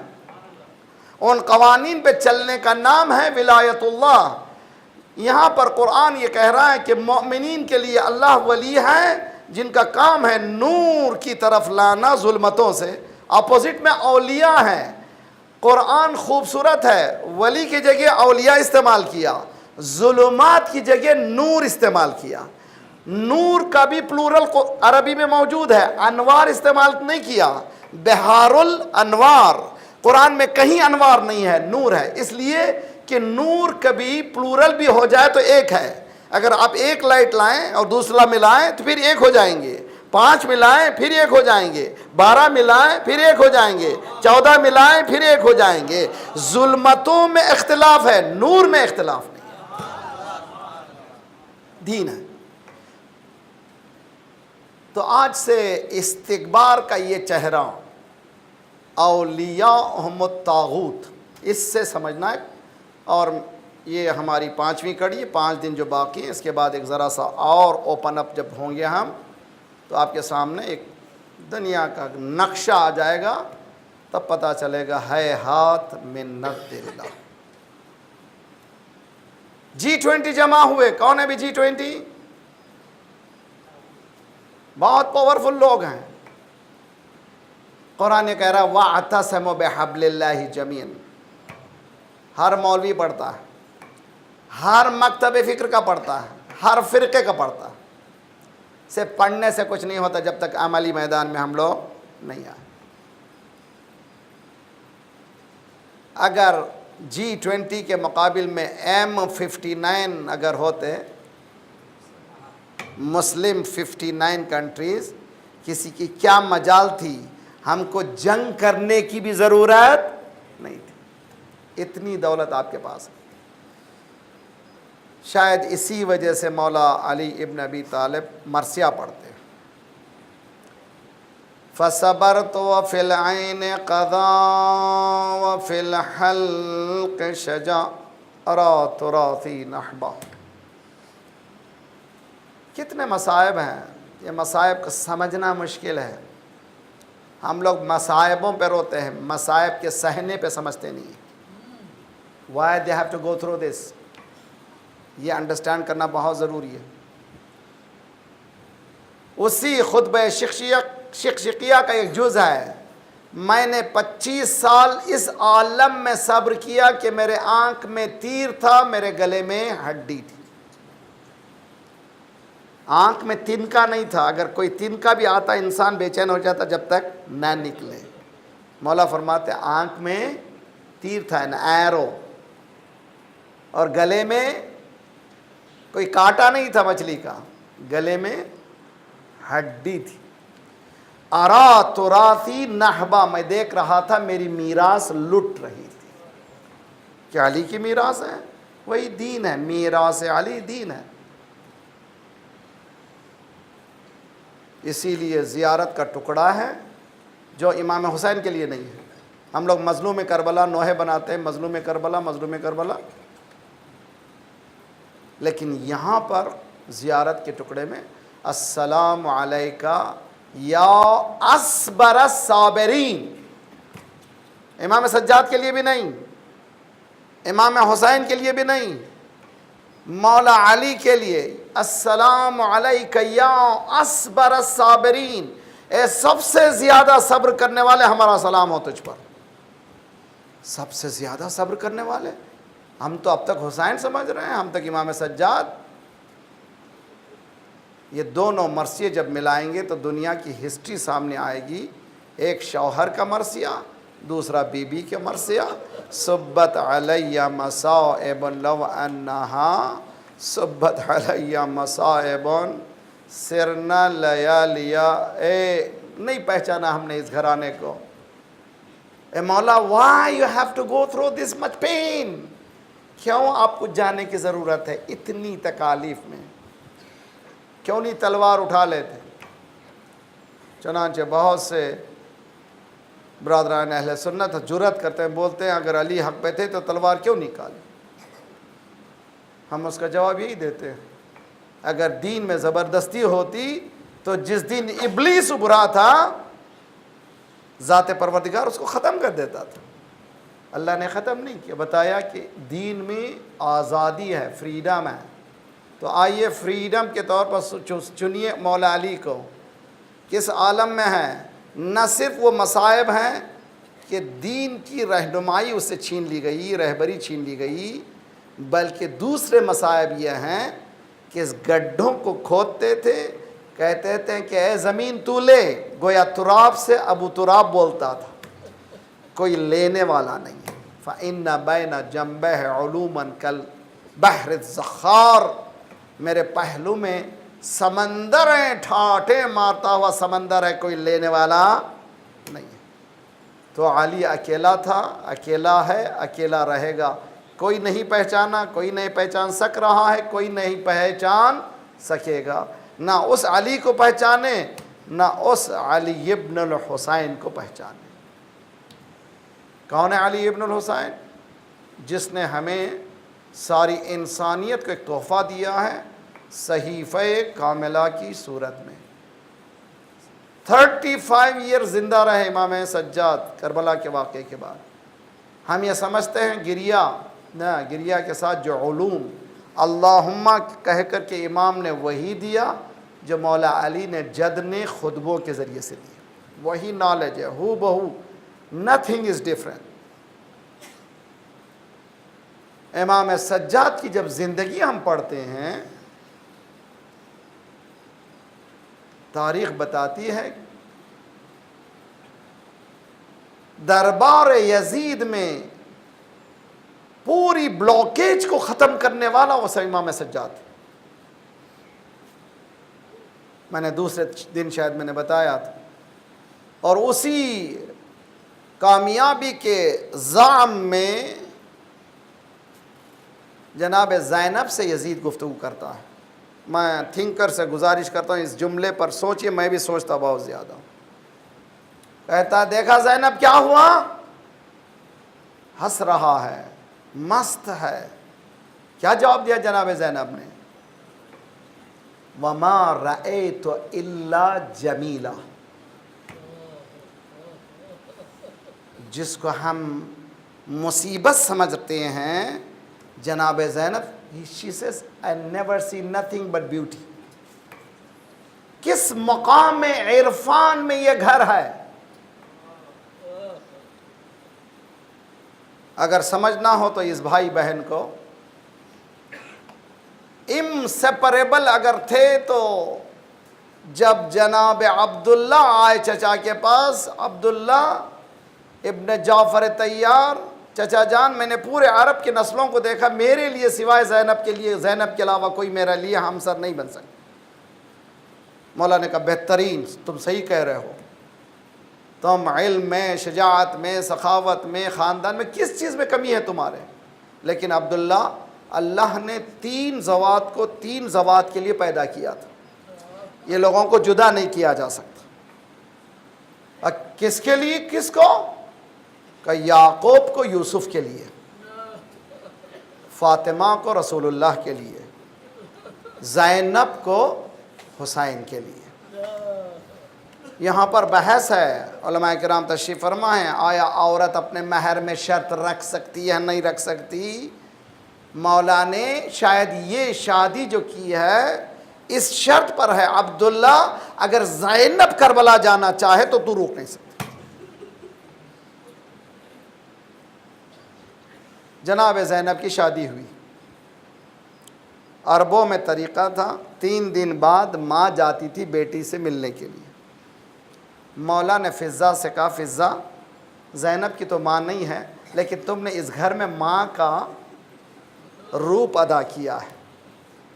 S2: ان قوانین پہ چلنے کا نام ہے ولایت اللہ. یہاں پر قرآن یہ کہہ رہا ہے کہ مومنین کے لیے اللہ ولی ہے جن کا کام ہے نور کی طرف لانا ظلمتوں سے. اپوزٹ میں اولیاء ہیں. قرآن خوبصورت ہے, ولی کی جگہ اولیاء استعمال کیا, ظلمات کی جگہ نور استعمال کیا. نور کا بھی پلورل عربی میں موجود ہے, انوار استعمال نہیں کیا. بہار الانوار, قرآن میں کہیں انوار نہیں ہے, نور ہے. اس لیے کہ نور کبھی پلورل بھی ہو جائے تو ایک ہے, اگر آپ ایک لائٹ لائیں اور دوسرا ملائیں تو پھر ایک ہو جائیں گے، 5 ملائیں پھر ایک ہو جائیں گے، 12 ملائیں پھر ایک ہو جائیں گے، 14 ملائیں پھر ایک ہو جائیں گے۔ ظلمتوں میں اختلاف ہے، نور میں اختلاف نہیں، دین ہے۔ تو آج سے استکبار کا یہ چہرہ، اولیاءہم الطاغوت، اس سے سمجھنا ہے۔ اور یہ ہماری 5ویں کڑی، 5 دن جو باقی ہیں، اس کے بعد ایک ذرا سا اور اوپن اپ جب ہوں گے ہم، تو آپ کے سامنے ایک دنیا کا نقشہ آ جائے گا، تب پتہ چلے گا ہیہات من نظر اللہ۔ G20 جمع ہوئے، کون ہے بھی G20؟ بہت پاورفل لوگ ہیں۔ قرآن کہہ رہا ہے وَاعْتَصِمُوا بِحَبْلِ اللَّهِ جَمِيعًا۔ ہر مولوی پڑھتا ہے، ہر مکتب فکر کا پڑھتا ہے، ہر فرقے کا پڑھتا ہے۔ صرف پڑھنے سے کچھ نہیں ہوتا جب تک عملی میدان میں ہم لوگ نہیں آئے۔ اگر G20 کے مقابل میں M59 اگر ہوتے، مسلم 59 کنٹریز، کسی کی کیا مجال تھی؟ ہم کو جنگ کرنے کی بھی ضرورت نہیں تھی، اتنی دولت آپ کے پاس ہے۔ شاید اسی وجہ سے مولا علی ابن ابی طالب مرثیہ پڑھتے ہیں، فَصَبَرْتُ وَفِي الْعَيْنِ قَضَا وَفِي الْحَلْقِ شَجَا أَرَى تُرَاثِي نَحْبًا۔ کتنے مصائب ہیں، یہ مصائب کو سمجھنا مشکل ہے۔ ہم لوگ مصائبوں پہ روتے ہیں، مصائب کے سہنے پہ سمجھتے نہیں ہیں۔ Why they have to go through this؟ یہ انڈرسٹینڈ کرنا بہت ضروری ہے۔ اسی خطبہ شقشقیہ کا ایک جز ہے، میں نے 25 سال اس عالم میں صبر کیا کہ میرے آنکھ میں تیر تھا، میرے گلے میں ہڈی تھی۔ آنکھ میں تنکا نہیں تھا، اگر کوئی تنکا بھی آتا انسان بے چین ہو جاتا جب تک نہ نکلے۔ مولا فرماتے آنکھ میں تیر تھا، ایرو، اور گلے میں کوئی کانٹا نہیں تھا مچھلی کا، گلے میں ہڈی تھی۔ ارا تراثی نحبا، میں دیکھ رہا تھا میری میراث لٹ رہی تھی۔ کیا علی کی میراث ہے؟ وہی دین ہے، میراث علی دین ہے۔ اسی لیے زیارت کا ٹکڑا ہے جو امام حسین کے لیے نہیں ہے۔ ہم لوگ مظلوم کربلا نوحے بناتے ہیں، مظلوم کربلا، مظلوم کربلا، لیکن یہاں پر زیارت کے ٹکڑے میں السلام علیکہ یا اصبر الصابرین، امام سجاد کے لیے بھی نہیں، امام حسین کے لیے بھی نہیں، مولا علی کے لیے السلام علیکہ یا اصبر الصابرین، اے سب سے زیادہ صبر کرنے والے، ہمارا سلام ہو تجھ پر۔ سب سے زیادہ صبر کرنے والے، ہم تو اب تک حسین سمجھ رہے ہیں، ہم تک امام سجاد۔ یہ دونوں مرثیے جب ملائیں گے تو دنیا کی ہسٹری سامنے آئے گی، ایک شوہر کا مرثیہ، دوسرا بی بی کے مرثیہ۔ صبت علی مصائب لو انہا صبت علی مصائب سرنا لیالیا، اے نہیں پہچانا ہم نے اس گھرانے کو۔ اے مولا why you have to go through this much pain؟ کیوں آپ کو جانے کی ضرورت ہے اتنی تکالیف میں؟ کیوں نہیں تلوار اٹھا لیتے؟ چنانچہ بہت سے برادران اہل سنت جرأت کرتے ہیں، بولتے ہیں اگر علی حق پہ تھے تو تلوار کیوں نکالی؟ ہم اس کا جواب یہی دیتے ہیں، اگر دین میں زبردستی ہوتی تو جس دن ابلیس ابھرا تھا ذات پروردگار اس کو ختم کر دیتا تھا۔ اللہ نے ختم نہیں کیا، بتایا کہ دین میں آزادی ہے، فریڈم ہے۔ تو آئیے فریڈم کے طور پر چنیے مولا علی کو، کس عالم میں ہے؟ نہ صرف وہ مصائب ہیں کہ دین کی رہنمائی اس سے چھین لی گئی، رہبری چھین لی گئی، بلکہ دوسرے مصائب یہ ہیں کہ اس گڈھوں کو کھودتے تھے، کہتے تھے کہ اے زمین تو لے، گویا تراب سے ابو تراب بولتا تھا، کوئی لینے والا نہیں ہے۔ فَإِنَّ بَيْنَ جَنبَيْهِ عُلُومًا كَالْبَحْرِ الزَّخَّارِ، میرے پہلو میں سمندر ہے، ٹھاٹھے مارتا ہوا سمندر ہے، کوئی لینے والا نہیں ہے۔ تو علی اکیلا تھا، اکیلا ہے، اکیلا رہے گا۔ کوئی نہیں پہچانا، کوئی نہیں پہچان سک رہا ہے، کوئی نہیں پہچان سکے گا۔ نہ اس علی کو پہچانے، نہ اس علی ابن الحسین کو پہچانے۔ کون ہے علی ابن الحسین؟ جس نے ہمیں ساری انسانیت کو ایک تحفہ دیا ہے صحیفہ کاملہ کی صورت میں۔ 35 ایئر زندہ رہے امام سجاد کربلا کے واقعے کے بعد۔ ہم یہ سمجھتے ہیں گریہ، نہ، گریہ کے ساتھ جو علوم اللہم کہہ کر کے امام نے وہی دیا جو مولا علی نے جد نے خطبوں کے ذریعے سے دیا، وہی نالج ہے، ہو بہو، nothing is different۔ امام سجاد کی جب زندگی ہم پڑھتے ہیں، تاریخ بتاتی ہے دربار یزید میں پوری بلاکیج کو ختم کرنے والا وہ امام سجاد تھے۔ میں نے دوسرے دن شاید میں نے بتایا تھا، اور اسی کامیابی کے زعم میں جناب زینب سے یزید گفتگو کرتا ہے۔ میں تھنکر سے گزارش کرتا ہوں اس جملے پر سوچئے، میں بھی سوچتا بہت زیادہ ہوں۔ کہتا ہے دیکھا زینب کیا ہوا؟ ہنس رہا ہے، مست ہے۔ کیا جواب دیا جناب زینب نے؟ وَمَا رَأَيْتُ إِلَّا جَمِيلًا۔ جس کو ہم مصیبت سمجھتے ہیں، جناب زینب she says I never see nothing but beauty۔ کس مقام عرفان میں یہ گھر ہے؟ اگر سمجھنا ہو تو اس بھائی بہن کو انسیپریبل اگر تھے تو جب جناب عبداللہ آئے چچا کے پاس، عبداللہ ابن جعفر طیار، چچا جان میں نے پورے عرب کے نسلوں کو دیکھا، میرے لیے سوائے زینب کے لیے، زینب کے علاوہ کوئی میرا لیے ہمسر نہیں بن سکتا۔ مولا نے کہا بہترین، تم صحیح کہہ رہے ہو، تم علم میں، شجاعت میں، سخاوت میں، خاندان میں کس چیز میں کمی ہے تمہارے؟ لیکن عبداللہ، اللہ نے 3 ذوات کو 3 ذوات کے لیے پیدا کیا تھا، یہ لوگوں کو جدا نہیں کیا جا سکتا۔ کس کے لیے؟ کس کو؟ کہ یعقوب کو یوسف کے لیے، فاطمہ کو رسول اللہ کے لیے، زینب کو حسین کے لیے۔ یہاں پر بحث ہے، علماء کرام تشریف فرما ہیں، آیا عورت اپنے مہر میں شرط رکھ سکتی ہے نہیں رکھ سکتی؟ مولا نے شاید یہ شادی جو کی ہے اس شرط پر ہے، عبداللہ اگر زینب کربلا جانا چاہے تو روک نہیں سکتا۔ جناب زینب کی شادی ہوئی، عربوں میں طریقہ تھا 3 دن بعد ماں جاتی تھی بیٹی سے ملنے کے لیے۔ مولا نے فضہ سے کہا فضہ، زینب کی تو ماں نہیں ہے لیکن تم نے اس گھر میں ماں کا روپ ادا کیا ہے،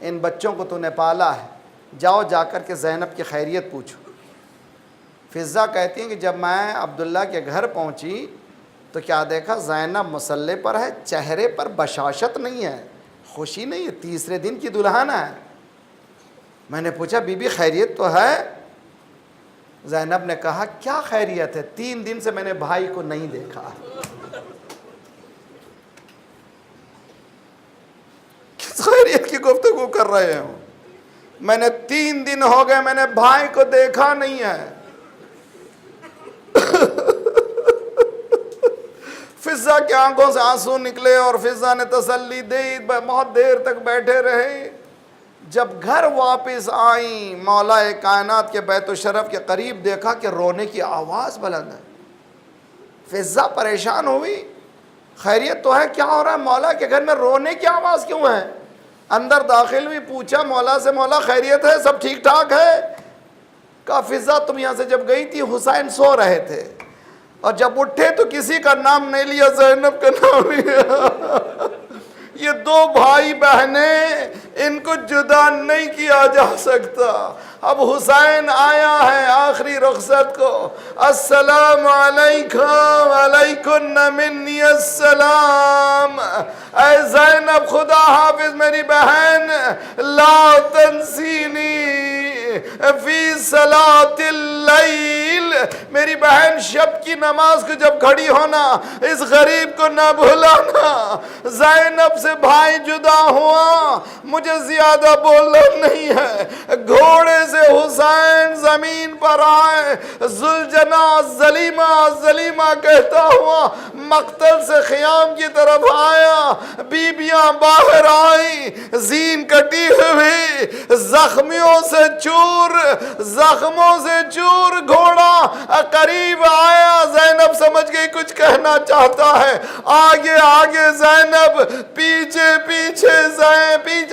S2: ان بچوں کو تو نے پالا ہے، جاؤ جا کر کے زینب کی خیریت پوچھو۔ فضہ کہتی ہیں کہ جب میں عبداللہ کے گھر پہنچی تو کیا دیکھا؟ زینب مصلی پر ہے، چہرے پر بشاشت نہیں ہے، خوشی نہیں ہے، تیسرے دن کی دلہن ہے۔ میں نے پوچھا بی بی خیریت تو ہے؟ زینب نے کہا کیا خیریت ہے، 3 دن سے میں نے بھائی کو نہیں دیکھا۔ کس خیریت کی گفتگو کر رہے ہوں؟ میں نے 3 دن ہو گئے میں نے بھائی کو دیکھا نہیں ہے۔ فضہ کی آنکھوں سے آنسو نکلے اور فضہ نے تسلی دی، بہت دیر تک بیٹھے رہے۔ جب گھر واپس آئیں، مولا کائنات کے بیت الشرف کے قریب دیکھا کہ رونے کی آواز بلند ہے۔ فضہ پریشان ہوئی، خیریت تو ہے، کیا ہو رہا ہے؟ مولا کے گھر میں رونے کی آواز کیوں ہے؟ اندر داخل ہوئی، پوچھا مولا سے مولا خیریت ہے، سب ٹھیک ٹھاک ہے؟ کہا فضہ تم یہاں سے جب گئی تھی حسین سو رہے تھے، اور جب اٹھے تو کسی کا نام نہیں لیا، زینب کا نام لیا۔ یہ دو بھائی بہنیں، ان کو جدا نہیں کیا جا سکتا۔ اب حسین آیا ہے آخری رخصت کو، السلام علیکم وعلیکن منی السلام۔ اے زینب خدا حافظ میری بہن، لا تنسینی فی صلاۃ اللیل، میری بہن شب کی نماز کو جب کھڑی ہونا اس غریب کو نہ بھولانا۔ زینب سے بھائی جدا ہوا، مجھے زیادہ بولنا نہیں ہے۔ گھوڑے سے حسین زمین پر آئے، ذوالجناح ظلیمہ کہتا ہوا مقتل سے خیام کی طرف آیا۔ بیبیاں باہر آئیں، زین کٹی ہوئی، زخموں سے چور، گھوڑا قریب آیا۔ زینب سمجھ گئی کچھ کہنا چاہتا ہے، آگے زینب، پیچھے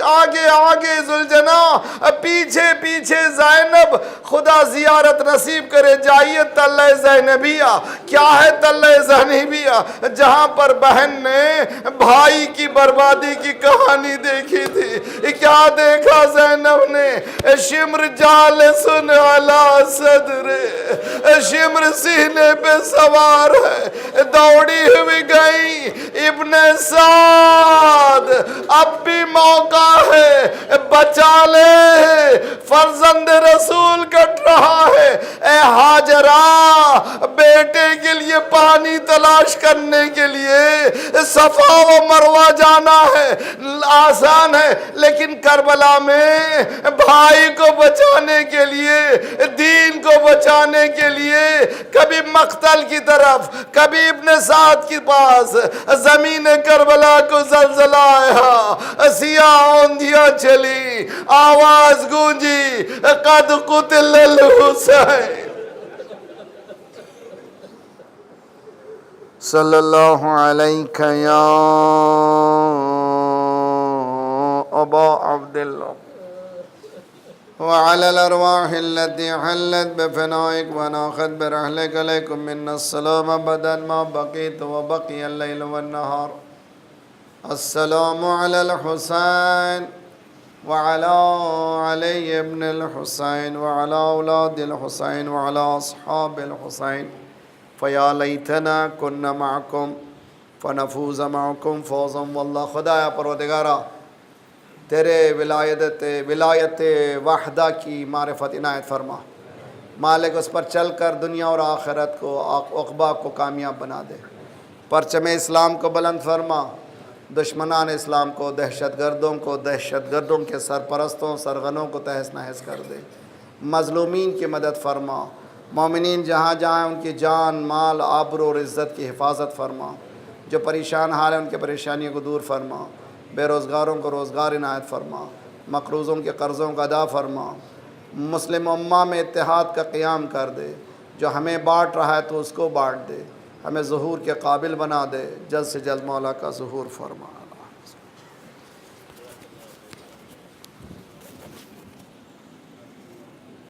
S2: آگے ذوالجناح، پیچھے زینب۔ خدا زیارت نصیب کرے، جائیے تلہ زینبیہ۔ کیا ہے تلہ زینبیہ؟ جہاں پر بہن نے بھائی کی بربادی کی کہانی دیکھی تھی۔ کیا دیکھا زینب نے؟ شمر جالسن علی صدر، شمر سینے پہ سوار ہے، دوڑی ہوئی گئی۔ ابن سعد، اب بھی موقع ہے، بچا لے، فرزند رسول کٹ رہا ہے۔ اے ہاجرہ، بیٹے کے لیے پانی تلاش کرنے کے لیے صفا و مروہ جانا ہے، آسان ہے، لیکن کربلا میں بھائی کو بچانے کے لیے، دین کو بچانے کے لیے، کبھی مقتل کی طرف، کبھی ابن سعد کے پاس، زمین کربلا کو زلزلہ آیا، سیاہ اوندھیاں چلی، آواز گونجی، قد قتل الحسین۔ صلی اللہ علیہ یا ابا عبداللہ وعلى الأرواح التي حلت بفنائك وناخذ برحلك عليكم منا السلام أبدا ما بقيت وبقي الليل والنهار. السلام على الحسين وعلى علي بن الحسين وعلى أولاد الحسين وعلى أصحاب الحسين فيا ليتنا كنا معكم فنفوز معكم فوزا والله. خدایا پروردگارا تیرے ولایت وحدہ کی معرفت عنایت فرما. مالک اس پر چل کر دنیا اور آخرت کو، عقبہ کو کامیاب بنا دے. پرچم اسلام کو بلند فرما، دشمنان اسلام کو، دہشت گردوں کے سرپرستوں سرغنوں کو تہس نہس کر دے. مظلومین کی مدد فرما. مومنین جہاں جہاں ان کی جان مال آبرو اور عزت کی حفاظت فرما. جو پریشان حال ہیں ان کے پریشانیوں کو دور فرما. بے روزگاروں کو روزگار عنایت فرما. مقروضوں کے قرضوں کا ادا فرما. مسلم امہ میں اتحاد کا قیام کر دے. جو ہمیں بانٹ رہا ہے تو اس کو بانٹ دے. ہمیں ظہور کے قابل بنا دے. جلد سے جلد مولا کا ظہور فرما.